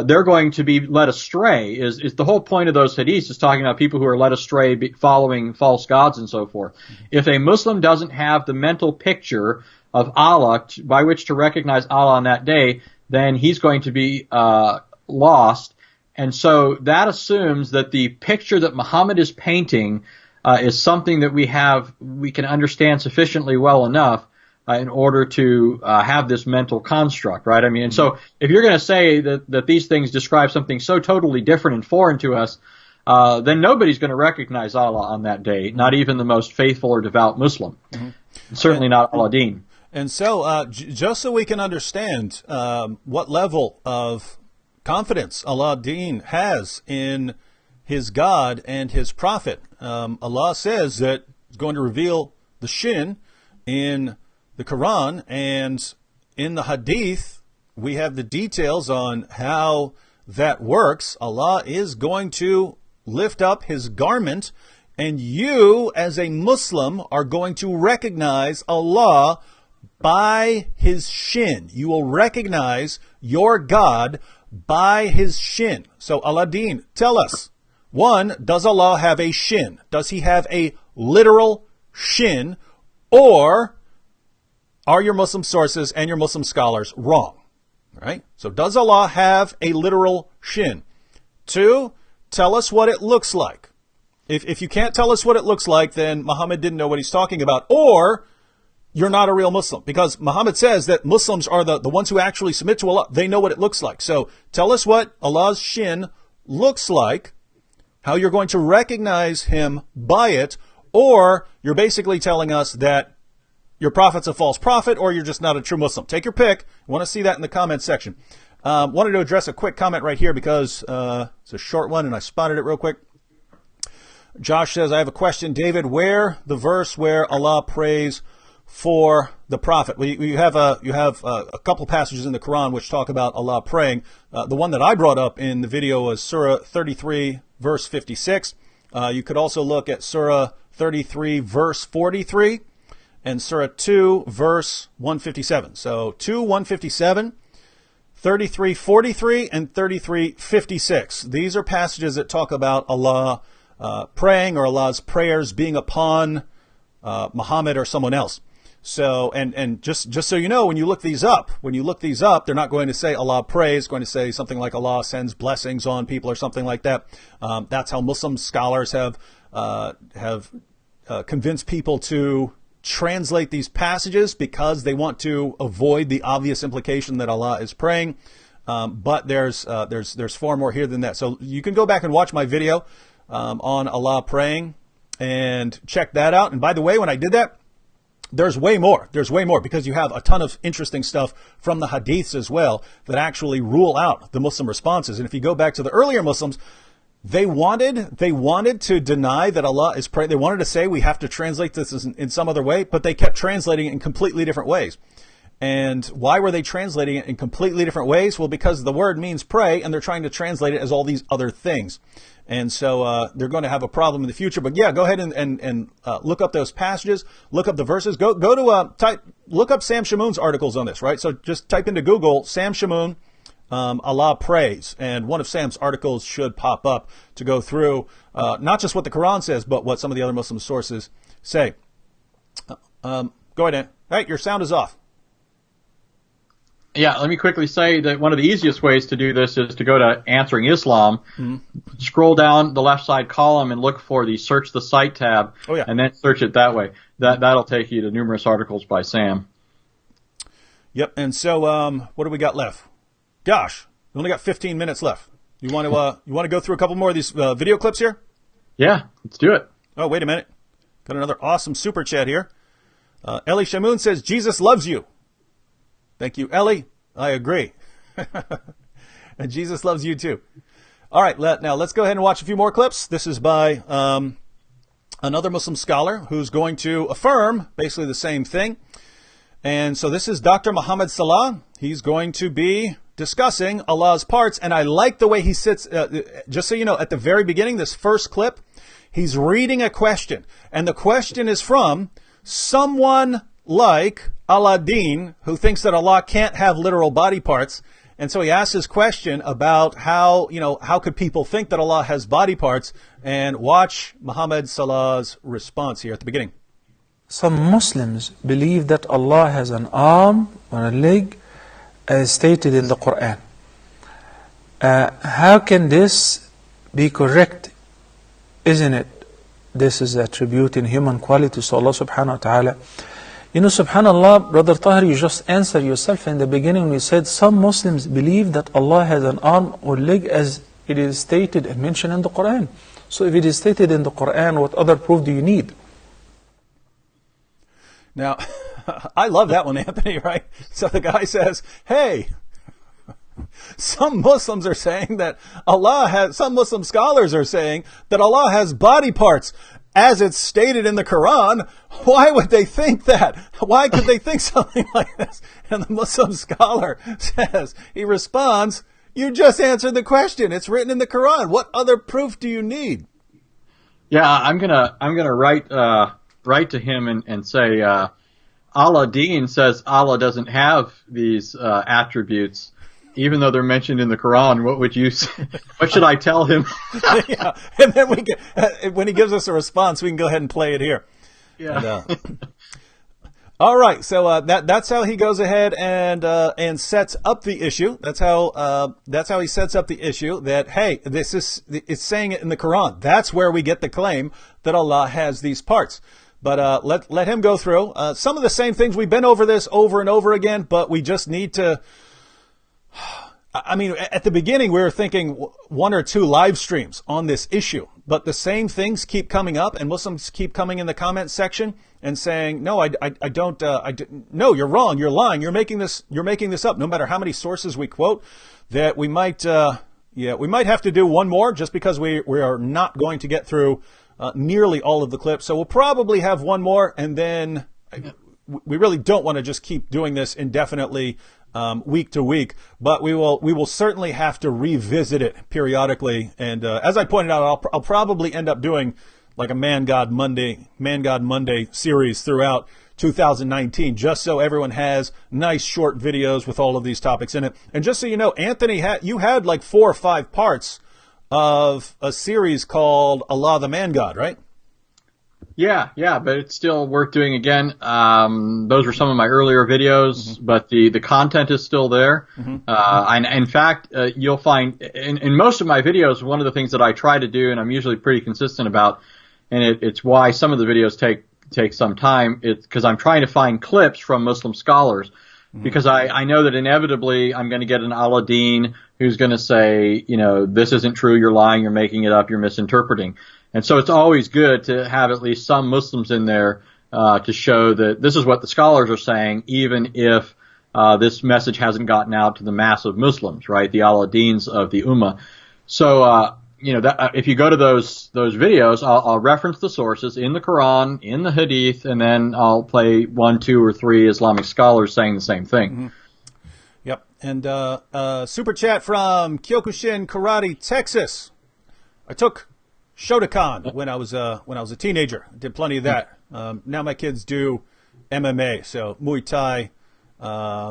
They're going to be led astray. Is the whole point of those hadiths is talking about people who are led astray following false gods and so forth. If a Muslim doesn't have the mental picture of Allah by which to recognize Allah on that day, then he's going to be lost. And so that assumes that the picture that Muhammad is painting is something that we can understand sufficiently well enough in order to have this mental construct, right? I mean, and so if you're going to say that these things describe something so totally different and foreign to us, then nobody's going to recognize Allah on that day, not even the most faithful or devout Muslim. Certainly not Al-Din. And so, just so we can understand what level of confidence Al-Din has in his God and his prophet, Allah says that He's going to reveal the Shin in the Quran, and in the Hadith, we have the details on how that works. Allah is going to lift up His garment, and you, as a Muslim, are going to recognize Allah by His Shin. You will recognize your God by His Shin. So, Al-Din, tell us, one, does Allah have a Shin? Does He have a literal Shin, or are your Muslim sources and your Muslim scholars wrong? Right? So does Allah have a literal Shin? Two, tell us what it looks like. If you can't tell us what it looks like, then Muhammad didn't know what he's talking about, or you're not a real Muslim. Because Muhammad says that Muslims are the ones who actually submit to Allah. They know what it looks like. So tell us what Allah's Shin looks like, how you're going to recognize Him by it, or you're basically telling us that your prophet's a false prophet, or you're just not a true Muslim. Take your pick. I want to see that in the comments section. Wanted to address a quick comment right here because it's a short one, and I spotted it real quick. Josh says, I have a question. David, where the verse where Allah prays for the prophet? Well, you have a couple passages in the Quran which talk about Allah praying. The one that I brought up in the video was Surah 33, verse 56. You could also look at Surah 33, verse 43. And Surah 2, verse 157. So 2, 157, 33, 43, and 33, 56. These are passages that talk about Allah praying, or Allah's prayers being upon Muhammad or someone else. So, and just so you know, when you look these up, they're not going to say Allah prays. It's going to say something like Allah sends blessings on people or something like that. That's how Muslim scholars have convinced people to translate these passages, because they want to avoid the obvious implication that Allah is praying. But there's far more here than that. So you can go back and watch my video on Allah praying and check that out. And by the way, when I did that, there's way more. There's way more, because you have a ton of interesting stuff from the hadiths as well that actually rule out the Muslim responses. And if you go back to the earlier Muslims, they wanted to deny that Allah is praying. They wanted to say we have to translate this in some other way, but they kept translating it in completely different ways. And why were they translating it in completely different ways? Well, because the word means pray, and they're trying to translate it as all these other things. And so they're going to have a problem in the future. But yeah, go ahead and look up those passages, look up the verses. Go to look up Sam Shamoun's articles on this, right? So just type into Google Sam Shamoun, Allah prays, and one of Sam's articles should pop up to go through not just what the Quran says, but what some of the other Muslim sources say. Go ahead, Ant. All right, your sound is off. Yeah, let me quickly say that one of the easiest ways to do this is to go to Answering Islam, scroll down the left side column and look for the Search the Site tab, and then search it that way. That'll take you to numerous articles by Sam. Yep, and so what do we got left? Gosh, we only got 15 minutes left. You want to go through a couple more of these video clips here? Yeah, let's do it. Oh, wait a minute. Got another awesome super chat here. Ellie Shamoun says, Jesus loves you. Thank you, Ellie. I agree. And Jesus loves you too. All right, now let's go ahead and watch a few more clips. This is by another Muslim scholar who's going to affirm basically the same thing. And so this is Dr. Mohammed Salah. He's going to be discussing Allah's parts. And I like the way he sits, just so you know, at the very beginning, this first clip, he's reading a question. And the question is from someone like Aladdin, who thinks that Allah can't have literal body parts. And so he asks his question about how could people think that Allah has body parts? And watch Muhammad Salah's response here at the beginning. Some Muslims believe that Allah has an arm or a leg as stated in the Quran. How can this be correct? Isn't it? This is attributing human qualities to Allah subhanahu wa ta'ala. You know, subhanallah, Brother Tahir, you just answered yourself in the beginning when you said some Muslims believe that Allah has an arm or leg as it is stated and mentioned in the Quran. So if it is stated in the Quran, what other proof do you need? Now, I love that one, Anthony, right? So the guy says, hey, some Muslims are saying that some Muslim scholars are saying that Allah has body parts as it's stated in the Quran. Why would they think that? Why could they think something like this? And the Muslim scholar says, he responds, you just answered the question. It's written in the Quran. What other proof do you need? Yeah, I'm gonna write to him and say, Aladdin says Allah doesn't have these attributes, even though they're mentioned in the Quran. What would you say? What should I tell him? Yeah, and then when he gives us a response, we can go ahead and play it here. Yeah. And, all right, so that's how he goes ahead and sets up the issue. That's how he sets up the issue. That hey, it's saying it in the Quran. That's where we get the claim that Allah has these parts. But let him go through some of the same things. We've been over this over and over again, but we just need to. I mean, at the beginning, we were thinking 1 or 2 live streams on this issue, but the same things keep coming up, and Muslims keep coming in the comment section and saying, "No, I don't. No, you're wrong. You're lying. You're making this up." No matter how many sources we quote, that we might have to do one more, just because we are not going to get through nearly all of the clips. So we'll probably have one more, and then we really don't want to just keep doing this indefinitely. Week to week, but we will certainly have to revisit it periodically. And as I pointed out, I'll probably end up doing like a Man God Monday series throughout 2019, just so everyone has nice short videos with all of these topics in it. And just so you know, Anthony, you had like 4 or 5 parts of a series called Allah the Man God, right? Yeah, but it's still worth doing again. Those were some of my earlier videos, but the content is still there. And in fact, you'll find in most of my videos, one of the things that I try to do, and I'm usually pretty consistent about, and it's why some of the videos take some time, it's because I'm trying to find clips from Muslim scholars, because I know that inevitably I'm going to get an Aladdin who's going to say, this isn't true, you're lying, you're making it up, you're misinterpreting. And so it's always good to have at least some Muslims in there to show that this is what the scholars are saying, even if this message hasn't gotten out to the mass of Muslims, right, the Aladdins of the Ummah. So if you go to those videos, I'll reference the sources in the Quran, in the Hadith, and then I'll play 1, 2, or 3 Islamic scholars saying the same thing. Mm-hmm. Yep. And super chat from Kyokushin Karate, Texas. I took Shotokan when I was a teenager. I did plenty of that. Now my kids do MMA, so Muay Thai,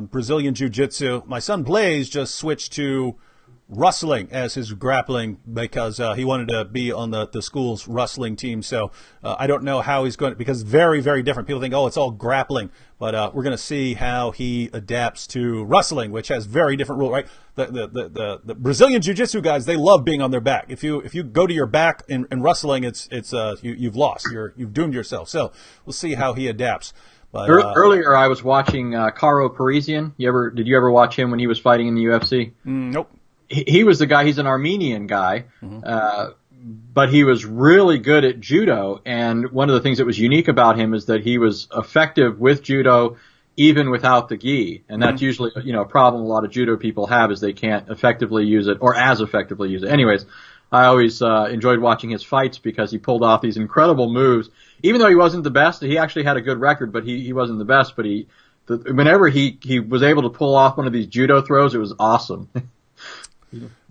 Brazilian Jiu-Jitsu. My son Blaze just switched to wrestling as his grappling because he wanted to be on the school's wrestling team. So I don't know how he's going to, because very, very different. People think, oh, it's all grappling. But we're going to see how he adapts to wrestling, which has very different rules, right? The Brazilian Jiu-Jitsu guys, they love being on their back. If you go to your back in wrestling, you've lost. You've doomed yourself. So we'll see how he adapts. But, earlier, I was watching Caro Parisian. Did you ever watch him when he was fighting in the UFC? Nope. He was the guy. He's an Armenian guy, but he was really good at judo. And one of the things that was unique about him is that he was effective with judo, even without the gi. And that's usually, a problem a lot of judo people have is they can't effectively use it or as effectively use it. Anyways, I always enjoyed watching his fights because he pulled off these incredible moves. Even though he wasn't the best, he actually had a good record, but he wasn't the best. But whenever he was able to pull off one of these judo throws, it was awesome.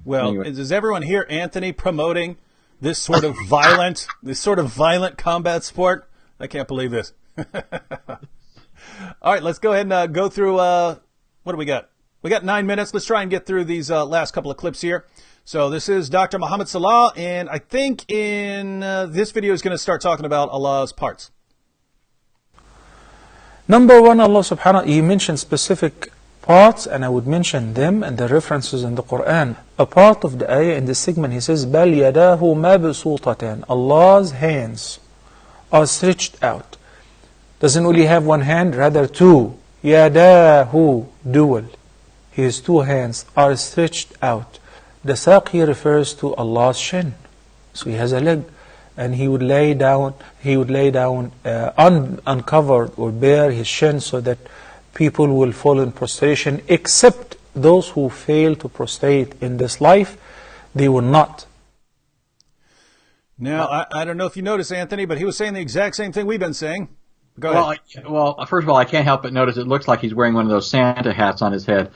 Well, anyway. Is everyone here, Anthony, promoting this sort of violent combat sport? I can't believe this. All right, let's go ahead and go through, what do we got? We got 9 minutes. Let's try and get through these last couple of clips here. So this is Dr. Mohammed Salah, and I think in this video is going to start talking about Allah's parts. Number one, Allah subhanahu, He mentioned specific parts, and I would mention them and the references in the Quran. A part of the ayah in this segment, He says, بَلْ يَدَاهُ مَبْسُوطَتَانِ Allah's hands are stretched out. Doesn't only have one hand, rather two. يَدَاهُ dual. His two hands are stretched out. The saq here refers to Allah's shin. So He has a leg, and He would lay down, uncovered or bare His shin so that people will fall in prostration, except those who fail to prostrate in this life, they will not. Now, I don't know if you noticed, Anthony, but he was saying the exact same thing we've been saying. Go ahead. Well, first of all, I can't help but notice it looks like he's wearing one of those Santa hats on his head.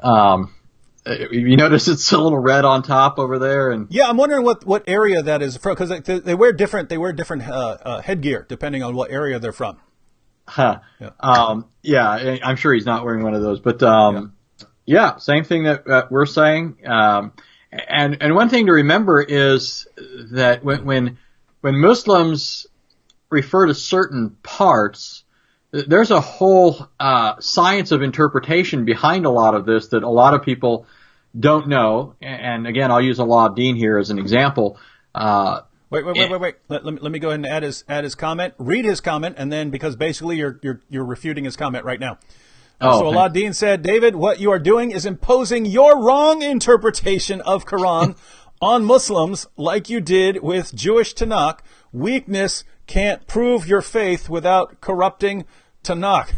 You notice it's a little red on top over there, and yeah, I'm wondering what area that is from, because they wear different headgear depending on what area they're from. Yeah. I'm sure he's not wearing one of those, but same thing that we're saying. And one thing to remember is that when Muslims refer to certain parts, there's a whole science of interpretation behind a lot of this that a lot of people don't know. And again, I'll use Allah ad-Din here as an example. Wait. Let me go ahead and add his comment. Read his comment, and then, because basically you're refuting his comment right now. So Allah ad-Din said, David, what you are doing is imposing your wrong interpretation of Quran on Muslims, like you did with Jewish Tanakh. Weakness can't prove your faith without corrupting Tanakh.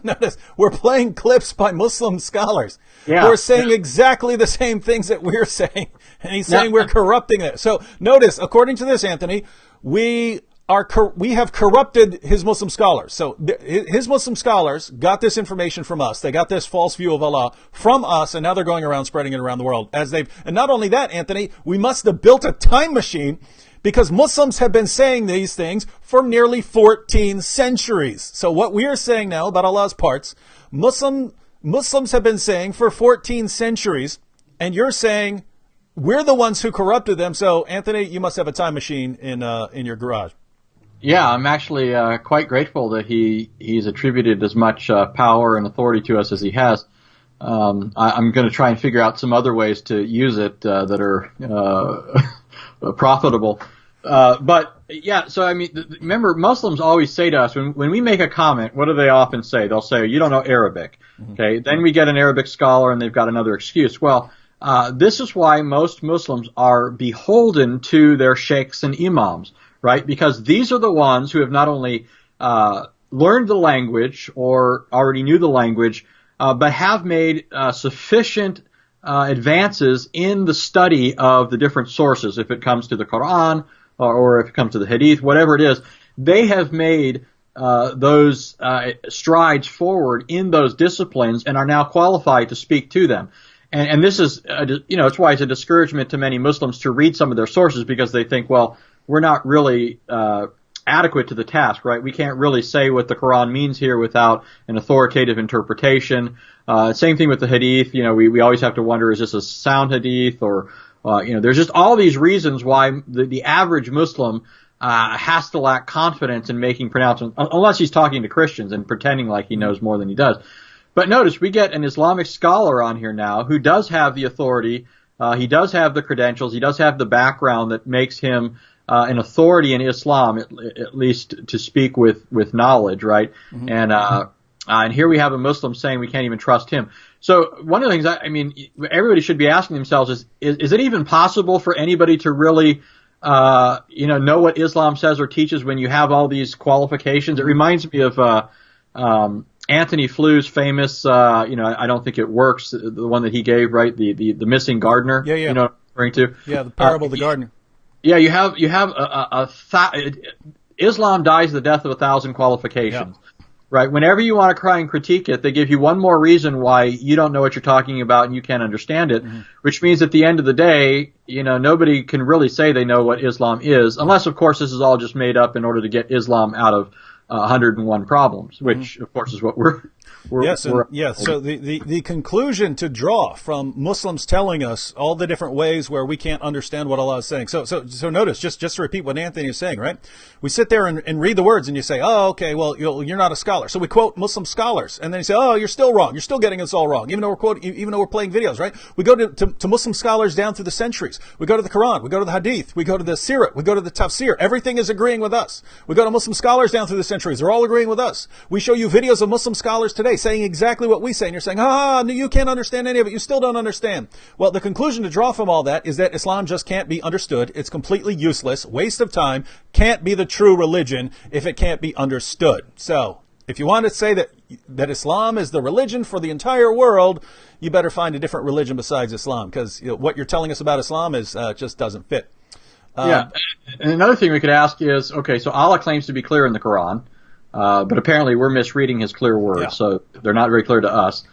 Notice, we're playing clips by Muslim scholars who are saying exactly the same things that we're saying, and he's saying we're corrupting it. So notice, according to this, Anthony, we have corrupted his Muslim scholars. So his Muslim scholars got this information from us. They got this false view of Allah from us, and now they're going around spreading it around the world. And not only that, Anthony, we must have built a time machine, because Muslims have been saying these things for nearly 14 centuries. So what we are saying now about Allah's parts, Muslims have been saying for 14 centuries, and you're saying we're the ones who corrupted them. So, Anthony, you must have a time machine in your garage. Yeah, I'm actually quite grateful that he's attributed as much power and authority to us as he has. I'm going to try and figure out some other ways to use it that are profitable. But yeah, so I mean, remember, Muslims always say to us, when we make a comment, what do they often say? They'll say, you don't know Arabic. Okay. Then we get an Arabic scholar and they've got another excuse. Well, this is why most Muslims are beholden to their sheikhs and imams, right? Because these are the ones who have not only learned the language or already knew the language, but have made sufficient advances in the study of the different sources, if it comes to the Quran or if it comes to the Hadith, whatever it is, they have made those strides forward in those disciplines and are now qualified to speak to them. And this is, it's why it's a discouragement to many Muslims to read some of their sources, because they think, well, we're not really adequate to the task, right? We can't really say what the Quran means here without an authoritative interpretation. Same thing with the Hadith. We always have to wonder, is this a sound Hadith? Or, there's just all these reasons why the average Muslim has to lack confidence in making pronouncements, unless he's talking to Christians and pretending like he knows more than he does. But notice, we get an Islamic scholar on here now who does have the authority, he does have the credentials, he does have the background that makes him an authority in Islam, at least to speak with knowledge, right? Mm-hmm. And here we have a Muslim saying we can't even trust him. So one of the things, everybody should be asking themselves is it even possible for anybody to really know what Islam says or teaches when you have all these qualifications? It reminds me of Anthony Fleur's famous, I don't think it works, the one that he gave, right? The missing gardener. Yeah. You know what I'm referring to? Yeah, the parable of the gardener. Yeah, you have Islam dies the death of 1,000 qualifications. Yeah. Right? Whenever you want to cry and critique it, they give you one more reason why you don't know what you're talking about and you can't understand it, which means at the end of the day, nobody can really say they know what Islam is, unless, of course, this is all just made up in order to get Islam out of 101 problems, which, of course, is what we're So the conclusion to draw from Muslims telling us all the different ways where we can't understand what Allah is saying. So notice, just to repeat what Anthony is saying, right? We sit there and read the words and you say, oh, okay, well, you're not a scholar. So we quote Muslim scholars and then you say, oh, you're still wrong. You're still getting us all wrong, even though we're playing videos, right? We go to Muslim scholars down through the centuries. We go to the Quran. We go to the Hadith. We go to the Sirah. We go to the Tafsir. Everything is agreeing with us. We go to Muslim scholars down through the centuries. They're all agreeing with us. We show you videos of Muslim scholars today saying exactly what we say, and you're saying, no, you can't understand any of it. You still don't understand. Well, the conclusion to draw from all that is that Islam just can't be understood. It's completely useless, waste of time, can't be the true religion if it can't be understood. So, if you want to say that Islam is the religion for the entire world, you better find a different religion besides Islam, because what you're telling us about Islam is just doesn't fit. And another thing we could ask is, okay, so Allah claims to be clear in the Quran. But apparently we're misreading his clear words, so they're not very clear to us.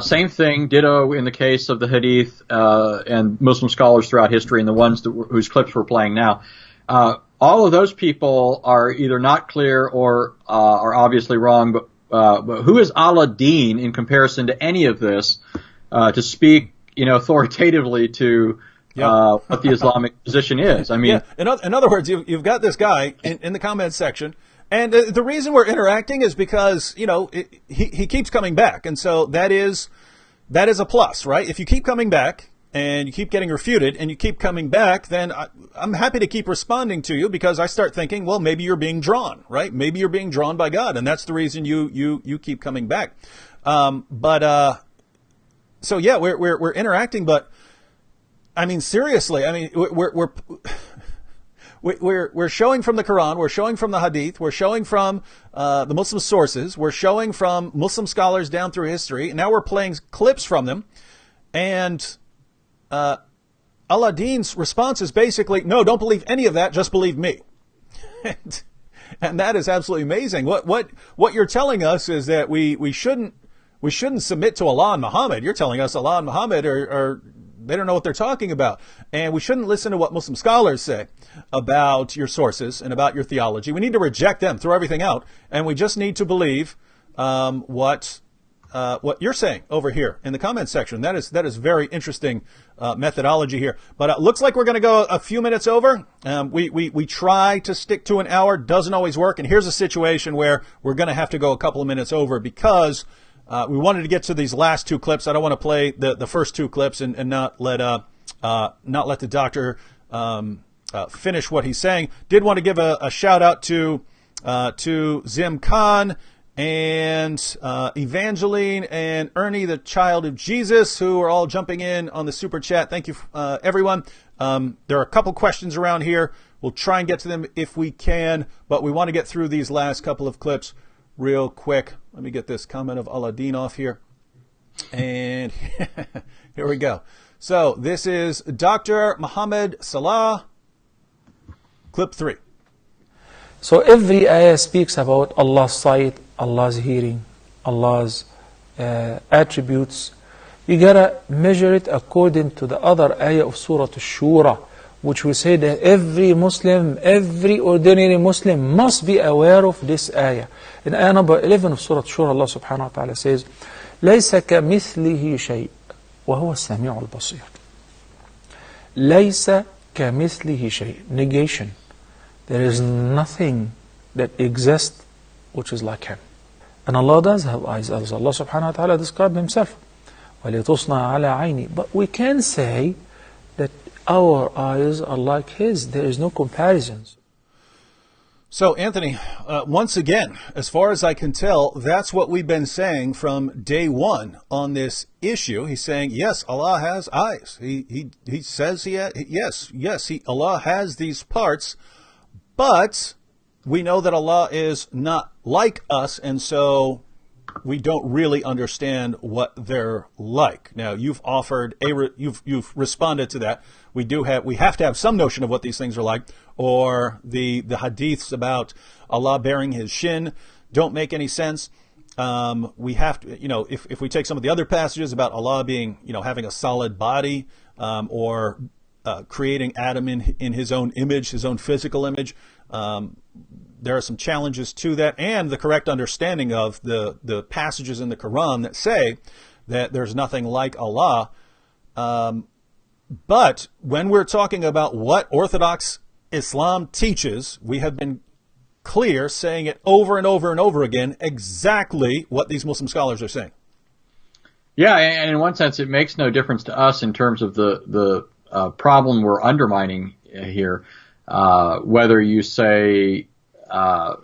Same thing, ditto in the case of the Hadith and Muslim scholars throughout history and the ones whose clips we're playing now. All of those people are either not clear or are obviously wrong, but who is Al-Din in comparison to any of this to speak authoritatively to what the Islamic position is? In other words, you've got this guy in the comments section. And the reason we're interacting is because, he keeps coming back. And so that is a plus, right? If you keep coming back and you keep getting refuted and you keep coming back, then I'm happy to keep responding to you, because I start thinking, well, maybe you're being drawn, right? Maybe you're being drawn by God. And that's the reason you keep coming back. We're interacting, but seriously, we're showing from the Quran, we're showing from the Hadith, we're showing from the Muslim sources, we're showing from Muslim scholars down through history, and now we're playing clips from them. And Al-Din's response is basically, no, don't believe any of that, just believe me. And that is absolutely amazing. What you're telling us is that we shouldn't submit to Allah and Muhammad. You're telling us Allah and Muhammad are they don't know what they're talking about. And we shouldn't listen to what Muslim scholars say about your sources and about your theology. We need to reject them, throw everything out, and we just need to believe what you're saying over here in the comments section. That is very interesting methodology here. But it looks like we're going to go a few minutes over. We try to stick to an hour. Doesn't always work. And here's a situation where we're going to have to go a couple of minutes over, because we wanted to get to these last two clips. I don't want to play the first two clips and not let the doctor finish what he's saying. Did want to give a shout out to Zim Khan and Evangeline and Ernie, the child of Jesus, who are all jumping in on the super chat. Thank you, everyone. There are a couple questions around here. We'll try and get to them if we can, but we want to get through these last couple of clips real quick. Let me get this comment of Al-Din off here. And here we go. So this is Dr. Mohammed Salah, clip 3. So every ayah speaks about Allah's sight, Allah's hearing, Allah's attributes. You gotta measure it according to the other ayah of Surah Ash-Shura, which will say that every Muslim, every ordinary Muslim must be aware of this ayah. In ayah number 11 of Surah Ash-Shura, Allah subhanahu wa ta'ala says, لَيْسَ كَمِثْلِهِ شَيْءٍ وَهُوَ السَّمِيعُ الْبَصِيرُ. لَيْسَ كَمِثْلِهِ شَيْءٍ. Negation. There is nothing that exists which is like Him. And Allah does have eyes, as Allah subhanahu wa ta'ala described Himself. وَلِتُصْنَعَ عَلَى عَيْنِي. But we can say that our eyes are like His. There is no comparisons. So, Anthony, once again, as far as I can tell, that's what we've been saying from day one on this issue. He's saying, yes, Allah has eyes. He says Allah has these parts, but we know that Allah is not like us, and so we don't really understand what they're like. Now, you've offered you've responded to that. We have to have some notion of what these things are like, or the hadiths about Allah bearing His shin don't make any sense. We have to, if we take some of the other passages about Allah being, having a solid body, or creating Adam in His own image, His own physical image, there are some challenges to that, and the correct understanding of the passages in the Quran that say that there's nothing like Allah. But when we're talking about what Orthodox Islam teaches, we have been clear, saying it over and over and over again, exactly what these Muslim scholars are saying. Yeah, and in one sense, it makes no difference to us in terms of the problem we're undermining here. Whether you say that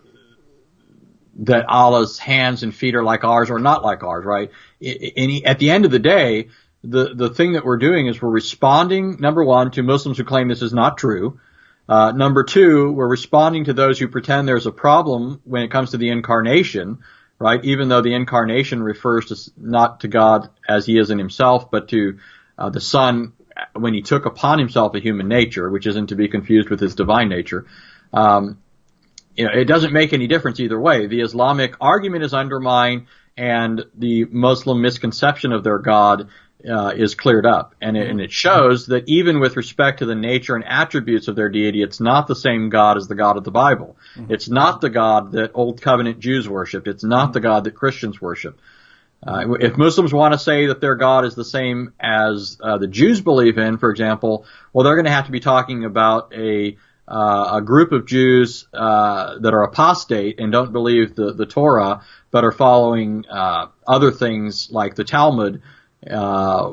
Allah's hands and feet are like ours or not like ours, right? At the end of the day, the thing that we're doing is we're responding, number one, to Muslims who claim this is not true. Number two, we're responding to those who pretend there's a problem when it comes to the incarnation, right? Even though the incarnation refers not to God as He is in Himself, but to the Son when He took upon Himself a human nature, which isn't to be confused with His divine nature. It doesn't make any difference either way. The Islamic argument is undermined, and the Muslim misconception of their God is cleared up. And it shows that even with respect to the nature and attributes of their deity, it's not the same God as the God of the Bible. Mm-hmm. It's not the God that Old Covenant Jews worshiped. It's not the God that Christians worship. If Muslims want to say that their God is the same as the Jews believe in, for example, well, they're going to have to be talking about a group of Jews that are apostate and don't believe the Torah, but are following other things like the Talmud,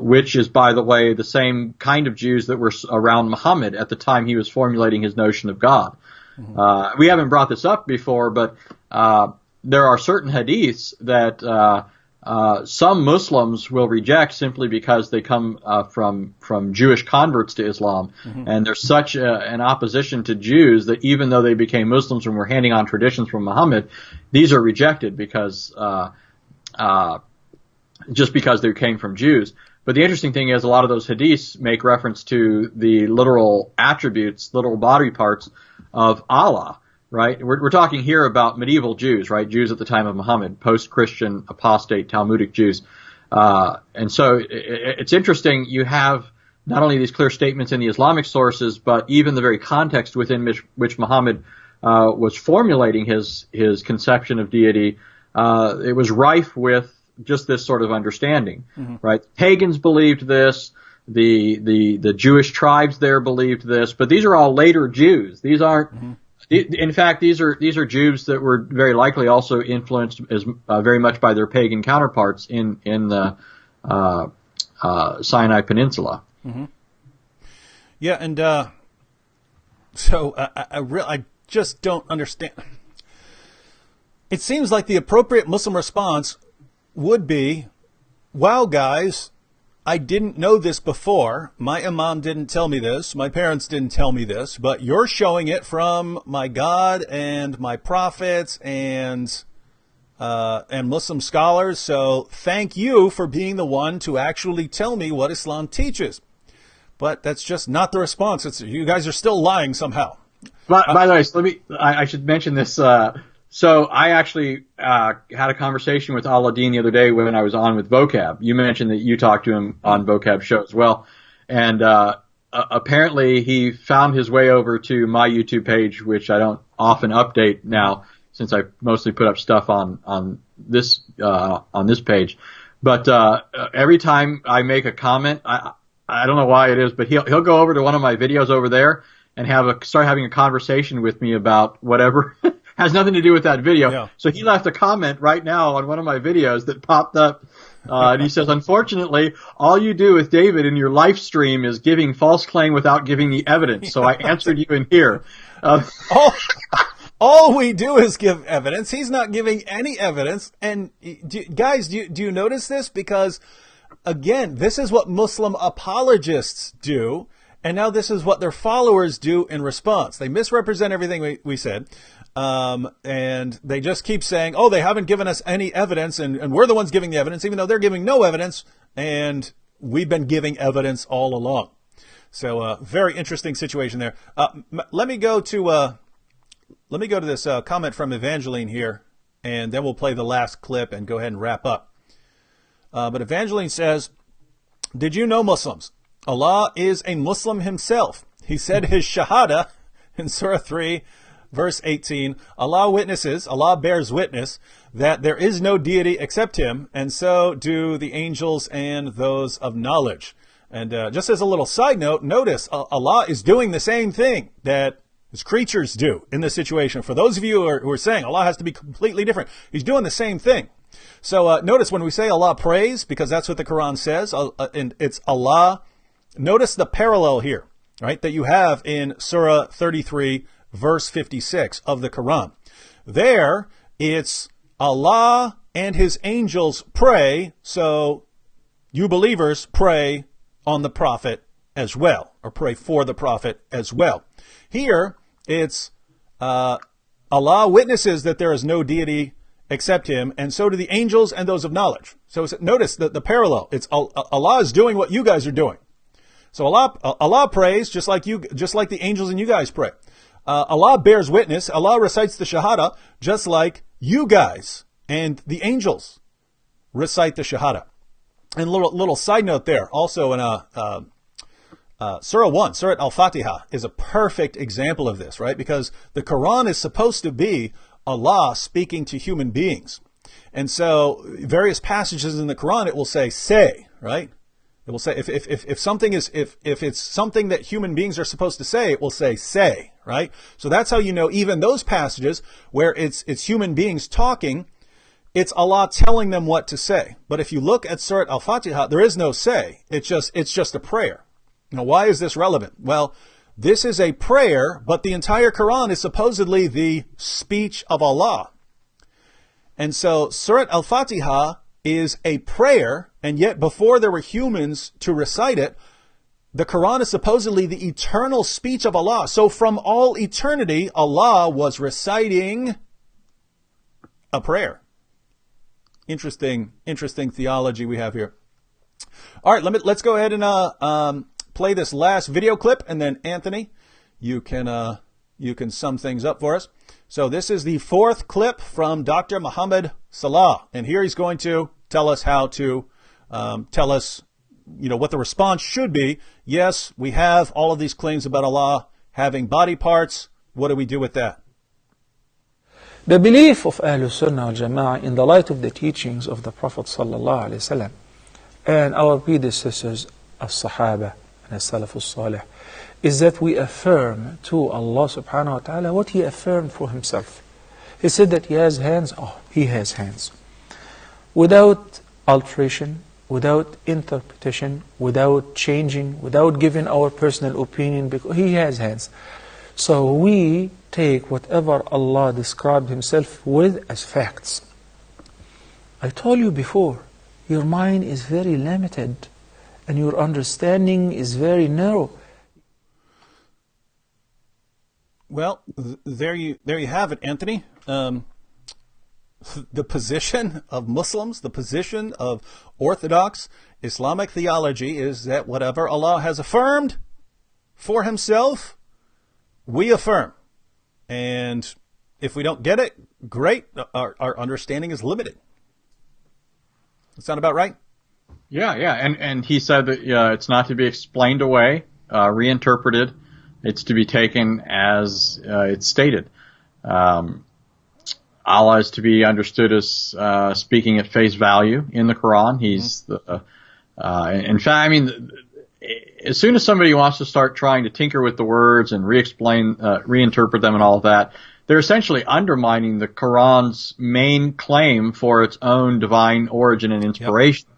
which is, by the way, the same kind of Jews that were around Muhammad at the time he was formulating his notion of God. Mm-hmm. We haven't brought this up before, but there are certain hadiths that some Muslims will reject simply because they come from Jewish converts to Islam. Mm-hmm. And there's such an opposition to Jews that even though they became Muslims and were handing on traditions from Muhammad, these are rejected because just because they came from Jews. But the interesting thing is a lot of those hadiths make reference to the literal attributes, literal body parts of Allah. Right? We're talking here about medieval Jews, right? Jews at the time of Muhammad, post-Christian, apostate, Talmudic Jews. And so it's interesting. You have not only these clear statements in the Islamic sources, but even the very context within which Muhammad was formulating his conception of deity. It was rife with just this sort of understanding, mm-hmm. right? Pagans believed this. The Jewish tribes there believed this, but these are all later Jews. These aren't. Mm-hmm. In fact, these are Jews that were very likely also influenced very much by their pagan counterparts in the Sinai Peninsula. Mm-hmm. Yeah, and so I just don't understand. It seems like the appropriate Muslim response would be, "Wow, guys, I didn't know this before. My imam didn't tell me this. My parents didn't tell me this, but you're showing it from my God and my prophets, and and Muslim scholars. So thank you for being the one to actually tell me what Islam teaches. But that's just not the response. You guys are still lying somehow. By the way, so I should mention this. So I actually had a conversation with Aladdin the other day when I was on with Vocab. You mentioned that you talked to him on Vocab show as well. And apparently he found his way over to my YouTube page, which I don't often update now since I mostly put up stuff on this page. But every time I make a comment, I don't know why it is, but he'll go over to one of my videos over there and start having a conversation with me about whatever has nothing to do with that video. Yeah. So he left a comment right now on one of my videos that popped up, and he says, "Unfortunately, all you do with David in your live stream is giving false claim without giving the evidence. So I answered you in here." All we do is give evidence. He's not giving any evidence. And guys, do you notice this? Because again, this is what Muslim apologists do, and now this is what their followers do in response. They misrepresent everything we said, and they just keep saying, oh, they haven't given us any evidence, and we're the ones giving the evidence, even though they're giving no evidence, and we've been giving evidence all along. So very interesting situation there. Let me go to this comment from Evangeline here, and then we'll play the last clip and go ahead and wrap up. But Evangeline says, did you know, Muslims? Allah is a Muslim himself. He said his shahada in Surah 3, verse 18, Allah bears witness that there is no deity except him, and so do the angels and those of knowledge. And just as a little side note, notice Allah is doing the same thing that his creatures do in this situation. For those of you who are saying Allah has to be completely different, he's doing the same thing. So notice when we say Allah prays, because that's what the Quran says, and it's Allah. Notice the parallel here, right, that you have in Surah 33, verse 56 of the Quran. There, it's Allah and his angels pray, so you believers pray on the Prophet as well, or pray for the Prophet as well. Here, it's Allah witnesses that there is no deity except him, and so do the angels and those of knowledge. So notice the parallel. It's Allah is doing what you guys are doing. So Allah prays just like the angels and you guys pray. Allah bears witness. Allah recites the Shahada just like you guys and the angels recite the Shahada. And little side note there, also in Surah 1, Surah Al-Fatiha is a perfect example of this, right? Because the Quran is supposed to be Allah speaking to human beings. And so various passages in the Quran, it will say, right? It will say, if it's something that human beings are supposed to say, it will say, right? So that's how you know even those passages where it's human beings talking, it's Allah telling them what to say. But if you look at Surah Al-Fatiha, there is no say. It's just a prayer. Now, why is this relevant? Well, this is a prayer, but the entire Quran is supposedly the speech of Allah. And so Surah Al-Fatiha is a prayer, and yet before there were humans to recite it, the Quran is supposedly the eternal speech of Allah. So from all eternity, Allah was reciting a prayer. Interesting theology we have here. All right, let's go ahead and play this last video clip, and then Anthony, you can sum things up for us. So this is the fourth clip from Dr. Mohammed Salah, and here he's going to tell us how to tell us, what the response should be. Yes, we have all of these claims about Allah having body parts. What do we do with that? The belief of Ahlul Sunnah wal Jama'ah in the light of the teachings of the Prophet sallallahu alaihi wasallam and our predecessors, as-Sahaba and as-Salaf al-Salih, is that we affirm to Allah subhanahu wa ta'ala what He affirmed for Himself. He said that He has hands. Oh, He has hands. Without alteration, without interpretation, without changing, without giving our personal opinion, because He has hands. So we take whatever Allah described Himself with as facts. I told you before, your mind is very limited and your understanding is very narrow. Well, there you have it, Anthony. the position of Muslims, the position of Orthodox Islamic theology is that whatever Allah has affirmed for himself, we affirm. And if we don't get it, great. Our understanding is limited. That sound about right? Yeah. And he said that it's not to be explained away, reinterpreted. It's to be taken as it's stated. Allah is to be understood as speaking at face value in the Quran. He's in fact, I mean, as soon as somebody wants to start trying to tinker with the words and reinterpret them and all of that, they're essentially undermining the Quran's main claim for its own divine origin and inspiration. Yep.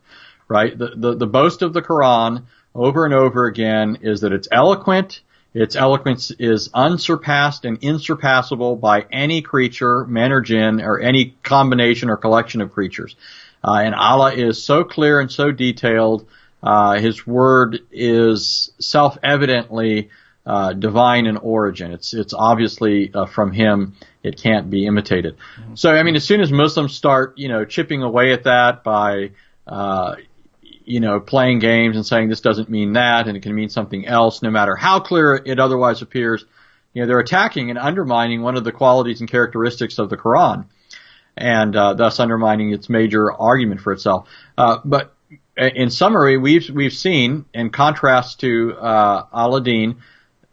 Right? The boast of the Quran over and over again is that it's eloquent. Its eloquence is unsurpassed and insurpassable by any creature, man or jinn, or any combination or collection of creatures. And Allah is so clear and so detailed. His word is self-evidently divine in origin. It's obviously from him. It can't be imitated. Mm-hmm. So, I mean, as soon as Muslims start, chipping away at that by playing games and saying this doesn't mean that and it can mean something else, no matter how clear it otherwise appears, they're attacking and undermining one of the qualities and characteristics of the Quran, and thus undermining its major argument for itself. But in summary, we've seen, in contrast to Al-Adin,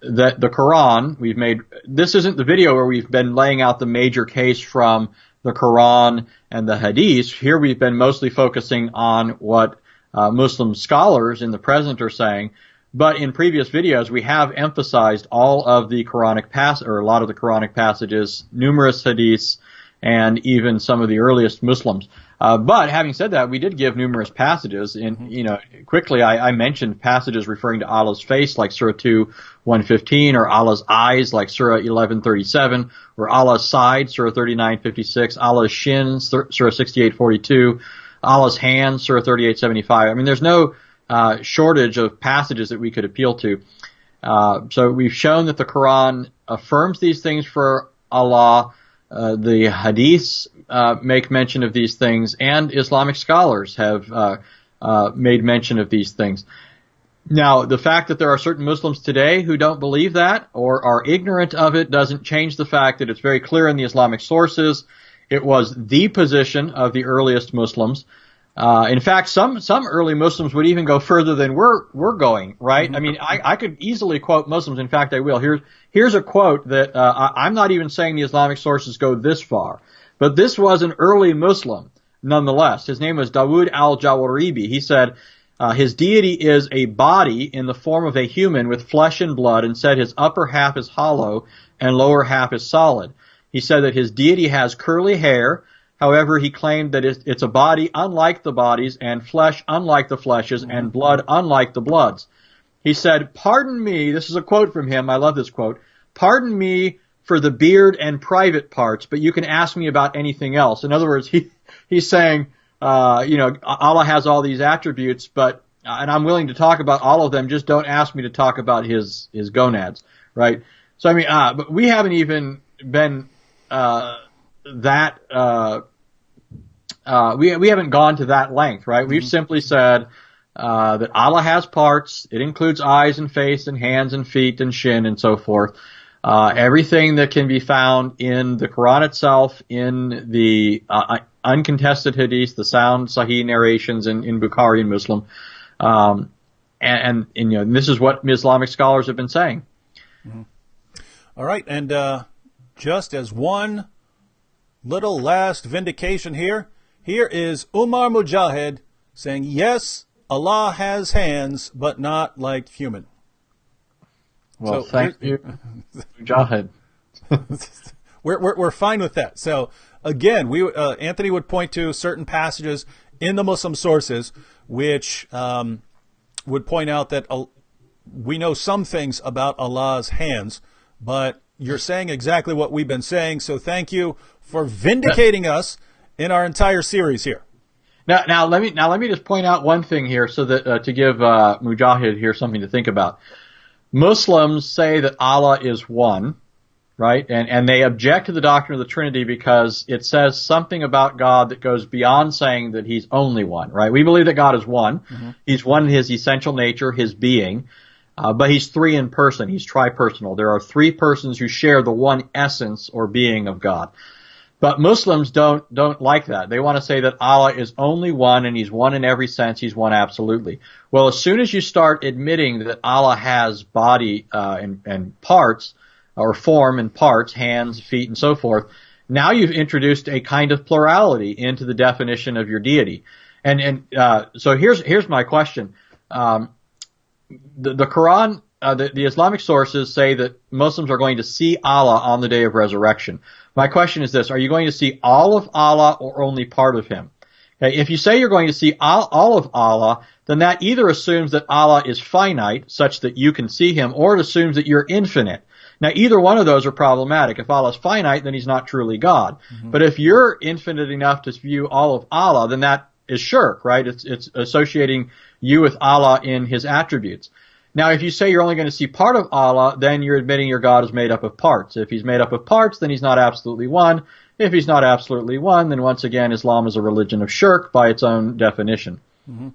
that the Quran, this isn't the video where we've been laying out the major case from the Quran and the Hadith. Here we've been mostly focusing on what Muslim scholars in the present are saying, but in previous videos we have emphasized all of the Quranic or a lot of the Quranic passages, numerous hadiths, and even some of the earliest Muslims. But having said that, we did give numerous passages. Quickly I mentioned passages referring to Allah's face, like Surah 2:115, or Allah's eyes, like Surah 11:37, or Allah's side, Surah 39:56, Allah's shins, Surah 68:42. Allah's hands, Surah 38:75. I mean, there's no shortage of passages that we could appeal to. So we've shown that the Quran affirms these things for Allah. The Hadiths make mention of these things, and Islamic scholars have made mention of these things. Now, the fact that there are certain Muslims today who don't believe that or are ignorant of it doesn't change the fact that it's very clear in the Islamic sources. It was the position of the earliest Muslims. In fact, some early Muslims would even go further than we're going, right? I mean, I could easily quote Muslims. In fact, I will. Here's a quote that I'm not even saying the Islamic sources go this far, but this was an early Muslim nonetheless. His name was Dawood al-Jawaribi. He said, his deity is a body in the form of a human with flesh and blood, and said his upper half is hollow and lower half is solid. He said that his deity has curly hair. However, he claimed that it's a body unlike the bodies, and flesh unlike the fleshes, and blood unlike the bloods. He said, "Pardon me," this is a quote from him, I love this quote, "pardon me for the beard and private parts, but you can ask me about anything else." In other words, he's saying, Allah has all these attributes, but and I'm willing to talk about all of them, just don't ask me to talk about his gonads, right? So, I mean, but we haven't even been we haven't gone to that length, right? We've simply said that Allah has parts. It includes eyes and face and hands and feet and shin and so forth. Everything that can be found in the Quran itself, in the uncontested hadith, the sound Sahih narrations in Bukhari and Muslim, and this is what Islamic scholars have been saying. Mm-hmm. All right, and just as one little last vindication here is Umar Mujahid saying, yes, Allah has hands, but not like human. Well, so thank you, Mujahid. We're fine with that. So again, Anthony would point to certain passages in the Muslim sources which would point out that we know some things about Allah's hands, but you're saying exactly what we've been saying. So thank you for vindicating us in our entire series here. Now let me just point out one thing here, so that to give Mujahid here something to think about. Muslims say that Allah is one, right? And they object to the doctrine of the Trinity because it says something about God that goes beyond saying that he's only one, right? We believe that God is one. Mm-hmm. He's one in his essential nature, his being, but he's three in person. He's tripersonal. There are three persons who share the one essence or being of God. But Muslims don't like that. They want to say that Allah is only one and he's one in every sense. He's one absolutely. Well, as soon as you start admitting that Allah has body and parts, or form and parts, hands, feet, and so forth, now you've introduced a kind of plurality into the definition of your deity. So here's my question. The Quran, the Islamic sources say that Muslims are going to see Allah on the day of resurrection. My question is this: are you going to see all of Allah or only part of him? Okay, if you say you're going to see all of Allah, then that either assumes that Allah is finite, such that you can see him, or it assumes that you're infinite. Now, either one of those are problematic. If Allah is finite, then he's not truly God. Mm-hmm. But if you're infinite enough to view all of Allah, then that is shirk, right? It's associating you with Allah in his attributes. Now, if you say you're only going to see part of Allah, then you're admitting your God is made up of parts. If he's made up of parts, then he's not absolutely one. If he's not absolutely one, then once again, Islam is a religion of shirk by its own definition. Mm-hmm.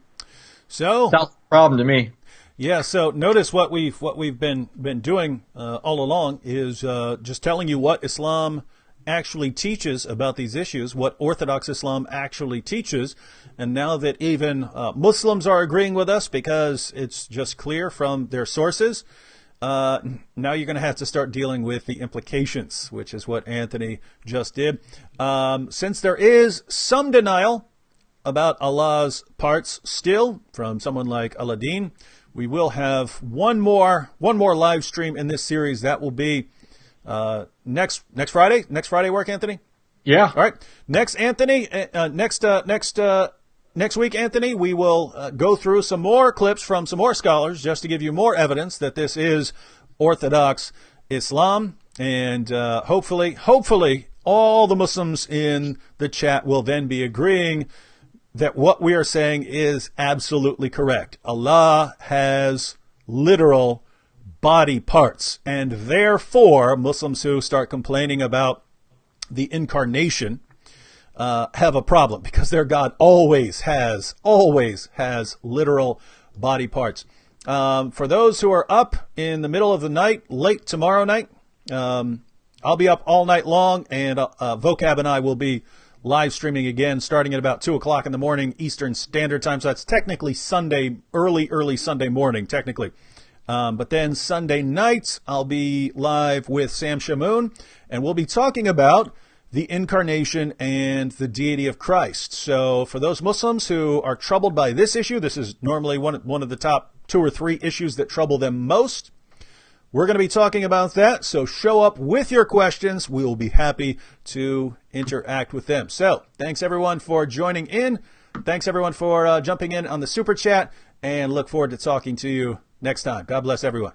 So that's the problem to me. Yeah. So notice what we've been doing all along is just telling you what Islam actually teaches about these issues, what Orthodox Islam actually teaches. And now that even Muslims are agreeing with us because it's just clear from their sources, now you're going to have to start dealing with the implications, which is what Anthony just did. Since there is some denial about Allah's parts still from someone like Aladdin, we will have one more live stream in this series. That will be next Friday. Next Friday work, Anthony? Yeah. All right. Next week, Anthony, we will go through some more clips from some more scholars just to give you more evidence that this is Orthodox Islam. And hopefully all the Muslims in the chat will then be agreeing that what we are saying is absolutely correct. Allah has literal body parts, and therefore Muslims who start complaining about the incarnation have a problem because their God always has literal body parts. For those who are up in the middle of the night, late tomorrow night, I'll be up all night long, and Vocab and I will be live streaming again starting at about 2 o'clock in the morning Eastern Standard Time. So that's technically Sunday, early Sunday morning, technically. But then Sunday night, I'll be live with Sam Shamoon, and we'll be talking about the incarnation and the deity of Christ. So for those Muslims who are troubled by this issue, this is normally one of the top 2 or 3 issues that trouble them most. We're going to be talking about that, so show up with your questions. We will be happy to interact with them. So thanks, everyone, for joining in. Thanks, everyone, for jumping in on the Super Chat, and look forward to talking to you next time. God bless everyone.